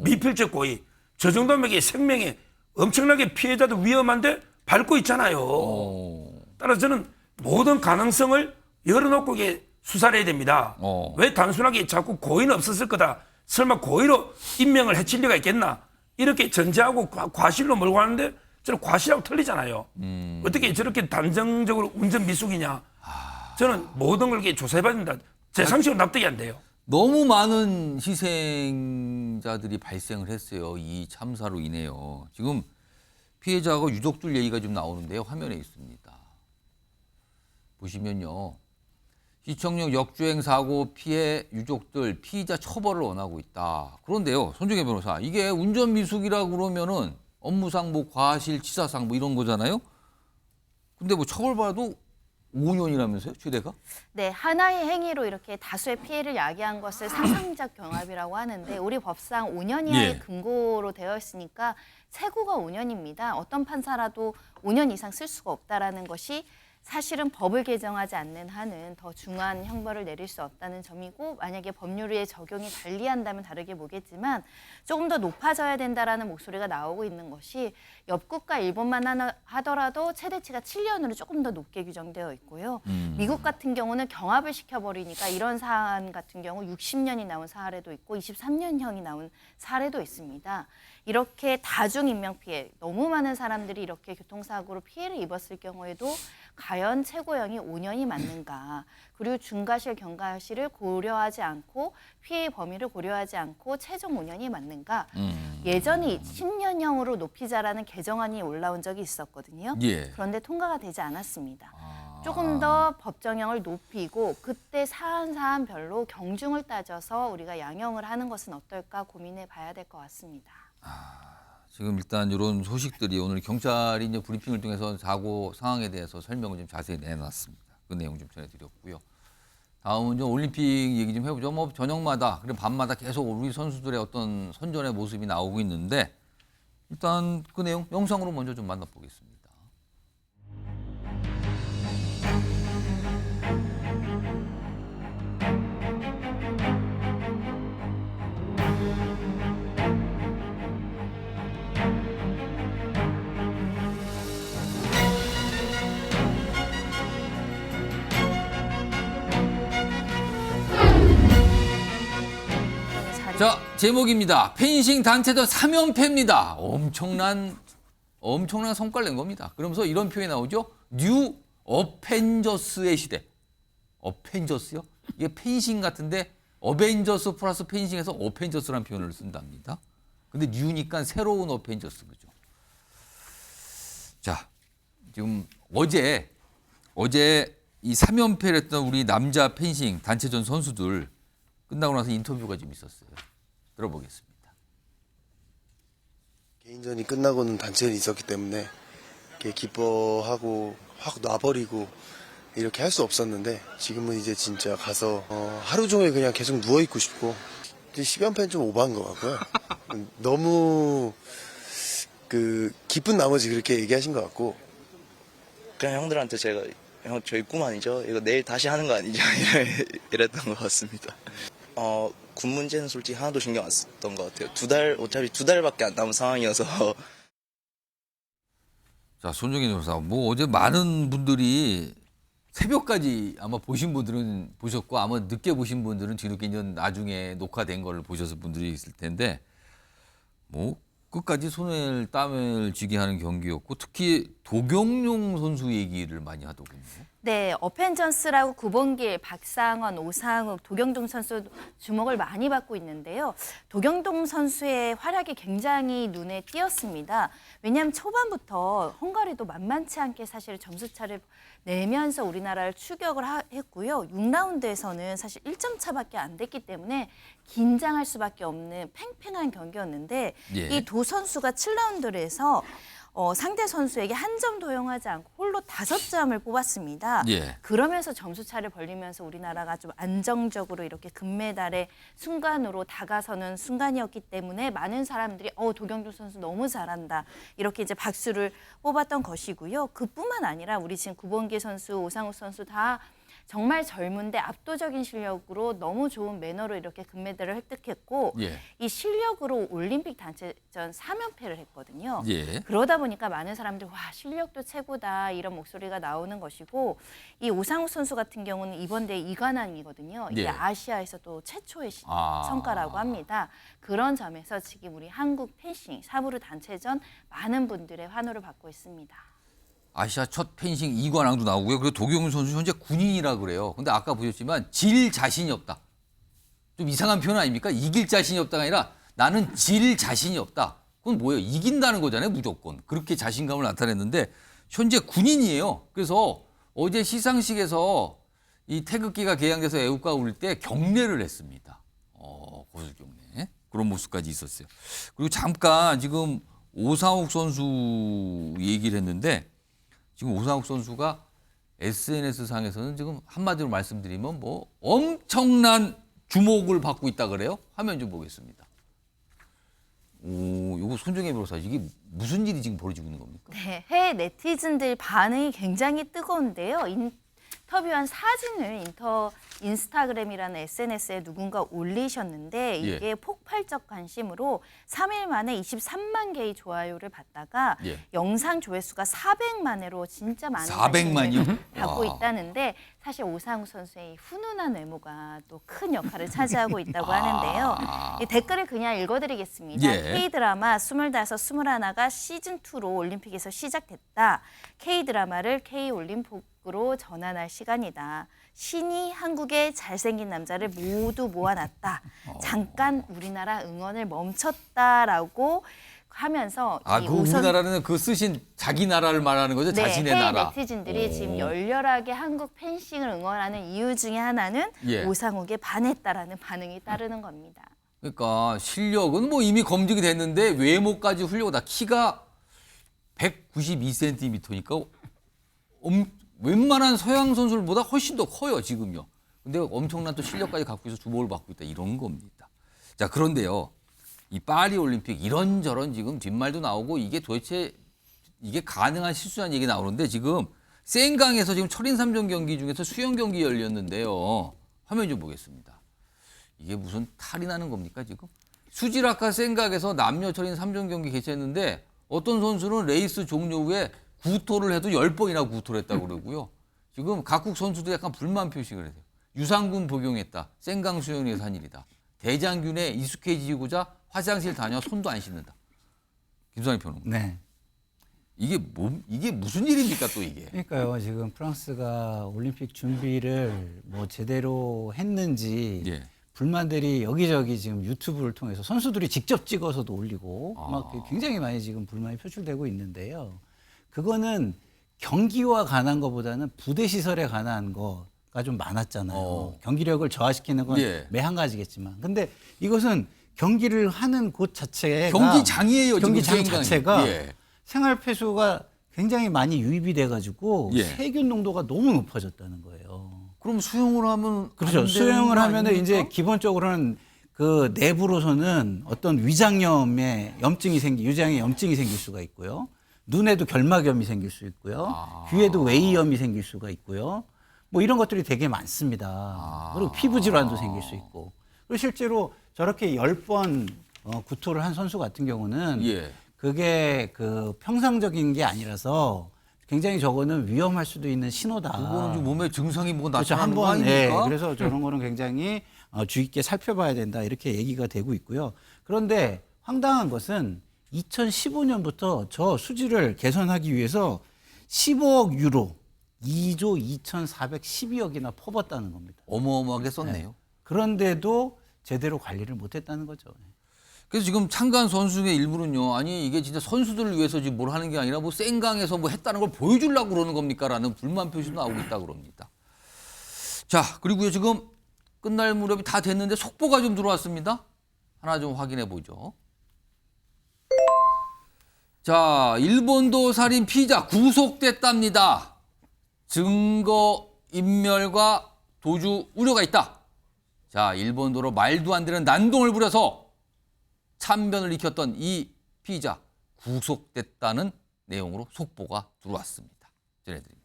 [SPEAKER 13] 미필적 고의. 저 정도면 이게 생명에 엄청나게 피해자도 위험한데 밟고 있잖아요. 따라서 저는 모든 가능성을 열어놓고 이게 수사를 해야 됩니다. 왜 단순하게 자꾸 고의는 없었을 거다. 설마 고의로 인명을 해칠 리가 있겠나. 이렇게 전제하고 과실로 몰고 가는데 저는 과실하고 틀리잖아요. 어떻게 저렇게 단정적으로 운전 미숙이냐. 저는 모든 걸 이렇게 조사해봐야 된다. 제 상식으로 납득이 안 돼요.
[SPEAKER 1] 너무 많은 희생자들이 발생을 했어요. 이 참사로 인해요. 지금 피해자하고 유족들 얘기가 좀 나오는데요. 화면에 있습니다. 보시면요. 시청역 역주행 사고 피해 유족들 피의자 처벌을 원하고 있다. 그런데요. 손정혜 변호사, 이게 운전 미숙이라고 그러면은 업무상 과실치사상 이런 거잖아요. 근데 처벌받아도 5년이라면서요, 최대가?
[SPEAKER 25] 네, 하나의 행위로 이렇게 다수의 피해를 야기한 것을 상상적 경합이라고 하는데 우리 법상 5년 이하의 금고로 되어 있으니까 최고가 5년입니다. 어떤 판사라도 5년 이상 쓸 수가 없다라는 것이 사실은 법을 개정하지 않는 한은 더 중한 형벌을 내릴 수 없다는 점이고, 만약에 법률의 적용이 달리한다면 다르게 보겠지만 조금 더 높아져야 된다라는 목소리가 나오고 있는 것이 옆국가 일본만 하더라도 최대치가 7년으로 조금 더 높게 규정되어 있고요. 미국 같은 경우는 경합을 시켜버리니까 이런 사안 같은 경우 60년이 나온 사례도 있고 23년형이 나온 사례도 있습니다. 이렇게 다중인명피해, 너무 많은 사람들이 이렇게 교통사고로 피해를 입었을 경우에도 과연 최고형이 5년이 맞는가, 그리고 중과실, 경과실을 고려하지 않고 피해의 범위를 고려하지 않고 최종 5년이 맞는가. 예전에 10년형으로 높이자라는 개정안이 올라온 적이 있었거든요.
[SPEAKER 1] 예.
[SPEAKER 25] 그런데 통과가 되지 않았습니다. 조금 더 법정형을 높이고 그때 사안별로 경중을 따져서 우리가 양형을 하는 것은 어떨까 고민해 봐야 될 것 같습니다.
[SPEAKER 1] 지금 일단 이런 소식들이 오늘 경찰이 이제 브리핑을 통해서 사고 상황에 대해서 설명을 좀 자세히 내놨습니다. 그 내용 좀 전해드렸고요. 다음은 좀 올림픽 얘기 좀 해보죠. 저녁마다 그리고 밤마다 계속 우리 선수들의 어떤 선전의 모습이 나오고 있는데 일단 그 내용 영상으로 먼저 좀 만나보겠습니다. 자, 제목입니다. 펜싱 단체전 3연패입니다. 엄청난 성과를 낸 겁니다. 그러면서 이런 표현이 나오죠. 뉴 어펜저스의 시대. 어펜저스요? 이게 펜싱 같은데 어벤져스 플러스 펜싱에서 어펜저스라는 표현을 쓴답니다. 근데 뉴니까 새로운 어펜저스 그죠. 자, 지금 어제 이 3연패를 했던 우리 남자 펜싱 단체전 선수들 끝나고 나서 인터뷰가 좀 있었어요. 들어보겠습니다.
[SPEAKER 8] 개인전이 끝나고는 단체전이 있었기 때문에 이렇게 기뻐하고 확 놔버리고 이렇게 할 수 없었는데 지금은 이제 진짜 가서 하루 종일 그냥 계속 누워있고 싶고 이제 10연패는 좀 오버한 것 같고요. 너무 기쁜 나머지 그렇게 얘기하신 것 같고
[SPEAKER 10] 그냥 형들한테 제가 형 저희 꿈 아니죠? 이거 내일 다시 하는 거 아니죠? 이랬던 것 같습니다. 군 문제는 솔직히 하나도 신경 안 썼던 것 같아요. 어차피 두 달밖에 안 남은 상황이어서.
[SPEAKER 1] 자, 손정혜 변호사, 뭐 어제 많은 분들이 새벽까지 아마 보신 분들은 보셨고 아마 늦게 보신 분들은 뒤늦게 이제 나중에 녹화된 걸 보셨을 분들이 있을 텐데 뭐 끝까지 손을 땀을 쥐게 하는 경기였고 특히 도경용 선수 얘기를 많이 하더군요.
[SPEAKER 25] 네, 어펜전스라고 구본길, 박상원, 오상욱, 도경동 선수 주목을 많이 받고 있는데요. 도경동 선수의 활약이 굉장히 눈에 띄었습니다. 왜냐하면 초반부터 헝가리도 만만치 않게 사실 점수차를 내면서 우리나라를 추격을 했고요. 6라운드에서는 사실 1점 차밖에 안 됐기 때문에 긴장할 수밖에 없는 팽팽한 경기였는데
[SPEAKER 15] 예.
[SPEAKER 25] 이 도 선수가 7라운드를 해서 상대 선수에게 한 점도 허용하지 않고 홀로 5점을 뽑았습니다.
[SPEAKER 15] 예.
[SPEAKER 25] 그러면서 점수차를 벌리면서 우리나라가 좀 안정적으로 이렇게 금메달의 순간으로 다가서는 순간이었기 때문에 많은 사람들이 도경준 선수 너무 잘한다 이렇게 이제 박수를 뽑았던 것이고요. 그뿐만 아니라 우리 지금 구본길 선수, 오상욱 선수 다 정말 젊은데 압도적인 실력으로 너무 좋은 매너로 이렇게 금메달을 획득했고
[SPEAKER 15] 예.
[SPEAKER 25] 이 실력으로 올림픽 단체전 3연패를 했거든요.
[SPEAKER 15] 예.
[SPEAKER 25] 그러다 보니까 많은 사람들이 와 실력도 최고다 이런 목소리가 나오는 것이고 이 오상욱 선수 같은 경우는 이번 대회 2관왕이거든요. 이게
[SPEAKER 15] 예.
[SPEAKER 25] 아시아에서 또 최초의
[SPEAKER 15] 아.
[SPEAKER 25] 성과라고 합니다. 그런 점에서 지금 우리 한국 펜싱 사부르 단체전 많은 분들의 환호를 받고 있습니다.
[SPEAKER 1] 아시아 첫 펜싱 2관왕도 나오고요. 그리고 도경훈 선수 현재 군인이라 그래요. 근데 아까 보셨지만 질 자신이 없다. 좀 이상한 표현 아닙니까? 이길 자신이 없다가 아니라 나는 질 자신이 없다. 그건 뭐예요? 이긴다는 거잖아요, 무조건. 그렇게 자신감을 나타냈는데 현재 군인이에요. 그래서 어제 시상식에서 이 태극기가 개양돼서 애국가 울릴 때 경례를 했습니다. 고술 경례. 그런 모습까지 있었어요. 그리고 잠깐 지금 오상욱 선수 얘기를 했는데 지금 오상욱 선수가 SNS 상에서는 지금 한마디로 말씀드리면 뭐 엄청난 주목을 받고 있다 그래요? 화면 좀 보겠습니다. 요거 손정혜 변호사 이게 무슨 일이 지금 벌어지고 있는 겁니까?
[SPEAKER 25] 네, 해외 네티즌들 반응이 굉장히 뜨거운데요. 인터뷰한 사진을 인스타그램이라는 SNS에 누군가 올리셨는데 이게
[SPEAKER 15] 예.
[SPEAKER 25] 폭발적 관심으로 3일 만에 23만 개의 좋아요를 받다가
[SPEAKER 15] 예.
[SPEAKER 25] 영상 조회수가 400만 회로 진짜 많은
[SPEAKER 1] 400만이요?
[SPEAKER 25] 관심을 받고
[SPEAKER 1] 와.
[SPEAKER 25] 있다는데 사실 오상욱 선수의 훈훈한 외모가 또 큰 역할을 차지하고 있다고 하는데요. 이 댓글을 그냥 읽어드리겠습니다.
[SPEAKER 15] 예.
[SPEAKER 25] K드라마 25, 21가 시즌2로 올림픽에서 시작됐다. K드라마를 K올림픽으로 전환할 시간이다. 신이 한국의 잘생긴 남자를 모두 모아놨다. 잠깐 우리나라 응원을 멈췄다라고 하면서 이
[SPEAKER 1] 우리나라는 그 쓰신 자기 나라를 말하는 거죠?
[SPEAKER 25] 네,
[SPEAKER 1] 자신의
[SPEAKER 25] 해외
[SPEAKER 1] 나라.
[SPEAKER 25] 네티즌들이 지금 열렬하게 한국 펜싱을 응원하는 이유 중에 하나는
[SPEAKER 1] 예.
[SPEAKER 25] 오상욱에 반했다라는 반응이 따르는 겁니다.
[SPEAKER 1] 그러니까 실력은 뭐 이미 검증이 됐는데 외모까지 훌륭하다. 키가 192cm니까 웬만한 서양 선수들보다 훨씬 더 커요, 지금요. 근데 엄청난 또 실력까지 갖고 있어 주목을 받고 있다. 이런 겁니다. 자, 그런데요. 이 파리 올림픽 이런저런 지금 뒷말도 나오고 이게 도대체 이게 가능한 실수한 얘기 나오는데 지금 센강에서 지금 철인 3종 경기 중에서 수영 경기 열렸는데요. 화면 좀 보겠습니다. 이게 무슨 탈이 나는 겁니까, 지금? 수지라카 센강에서 남녀 철인 3종 경기 개최했는데 어떤 선수는 레이스 종료 후에 구토를 해도 10번이나 구토를 했다고 그러고요. 지금 각국 선수도 약간 불만 표식을 해요. 유산균 복용했다. 센강 수영에서 한 일이다. 대장균에 익숙해지고자 화장실 다녀 손도 안 씻는다. 김선희 평론가.
[SPEAKER 12] 네.
[SPEAKER 1] 이게 무슨 일입니까 또 이게?
[SPEAKER 12] 그러니까요. 지금 프랑스가 올림픽 준비를 뭐 제대로 했는지
[SPEAKER 1] 예.
[SPEAKER 12] 불만들이 여기저기 지금 유튜브를 통해서 선수들이 직접 찍어서도 올리고 막 굉장히 많이 지금 불만이 표출되고 있는데요. 그거는 경기와 관한 것보다는 부대 시설에 관한 거, 좀 많았잖아요. 경기력을 저하시키는 건
[SPEAKER 1] 예.
[SPEAKER 12] 매 한 가지겠지만. 근데 이것은 경기를 하는 곳 자체가
[SPEAKER 1] 경기장이에요. 지금
[SPEAKER 12] 경기장
[SPEAKER 1] 수행장이.
[SPEAKER 12] 자체가
[SPEAKER 1] 예.
[SPEAKER 12] 생활 폐수가 굉장히 많이 유입이 돼가지고
[SPEAKER 1] 예.
[SPEAKER 12] 세균 농도가 너무 높아졌다는 거예요.
[SPEAKER 1] 그럼 수용을 하면
[SPEAKER 12] 그렇죠.
[SPEAKER 1] 안 되는
[SPEAKER 12] 수용을
[SPEAKER 1] 거
[SPEAKER 12] 하면은
[SPEAKER 1] 아닙니까?
[SPEAKER 12] 이제 기본적으로는 그 내부로서는 어떤 위장염에 위장에 염증이 생길 수가 있고요. 눈에도 결막염이 생길 수 있고요. 귀에도 외이염이 생길 수가 있고요. 뭐 이런 것들이 되게 많습니다. 그리고 피부 질환도 생길 수 있고. 그리고 실제로 저렇게 10번 구토를 한 선수 같은 경우는
[SPEAKER 1] 예.
[SPEAKER 12] 그게 그 평상적인 게 아니라서 굉장히 저거는 위험할 수도 있는 신호다.
[SPEAKER 1] 그거는 좀 몸에 증상이 뭐
[SPEAKER 12] 그렇죠.
[SPEAKER 1] 나타나는 거
[SPEAKER 12] 한번
[SPEAKER 1] 아닙니까?
[SPEAKER 12] 그래서 저런 거는 굉장히 주의 깊게 살펴봐야 된다 이렇게 얘기가 되고 있고요. 그런데 황당한 것은 2015년부터 저 수질을 개선하기 위해서 15억 유로, 2조 2,412억이나 퍼붓다는 겁니다.
[SPEAKER 1] 어마어마하게 썼네요.
[SPEAKER 12] 네. 그런데도 제대로 관리를 못했다는 거죠.
[SPEAKER 1] 그래서 지금 참가한 선수 중에 일부는요, 아니 이게 진짜 선수들을 위해서 지금 뭘 하는 게 아니라 뭐 생강에서 뭐 했다는 걸 보여주려고 그러는 겁니까라는 불만 표시도 나오고 있다 그럽니다. 자, 그리고요 지금 끝날 무렵이 다 됐는데 속보가 좀 들어왔습니다. 하나 좀 확인해 보죠. 자, 일본도 살인 피의자 구속됐답니다. 증거 인멸과 도주 우려가 있다. 자, 일본도로 말도 안 되는 난동을 부려서 참변을 익혔던 이 피의자 구속됐다는 내용으로 속보가 들어왔습니다. 전해드립니다.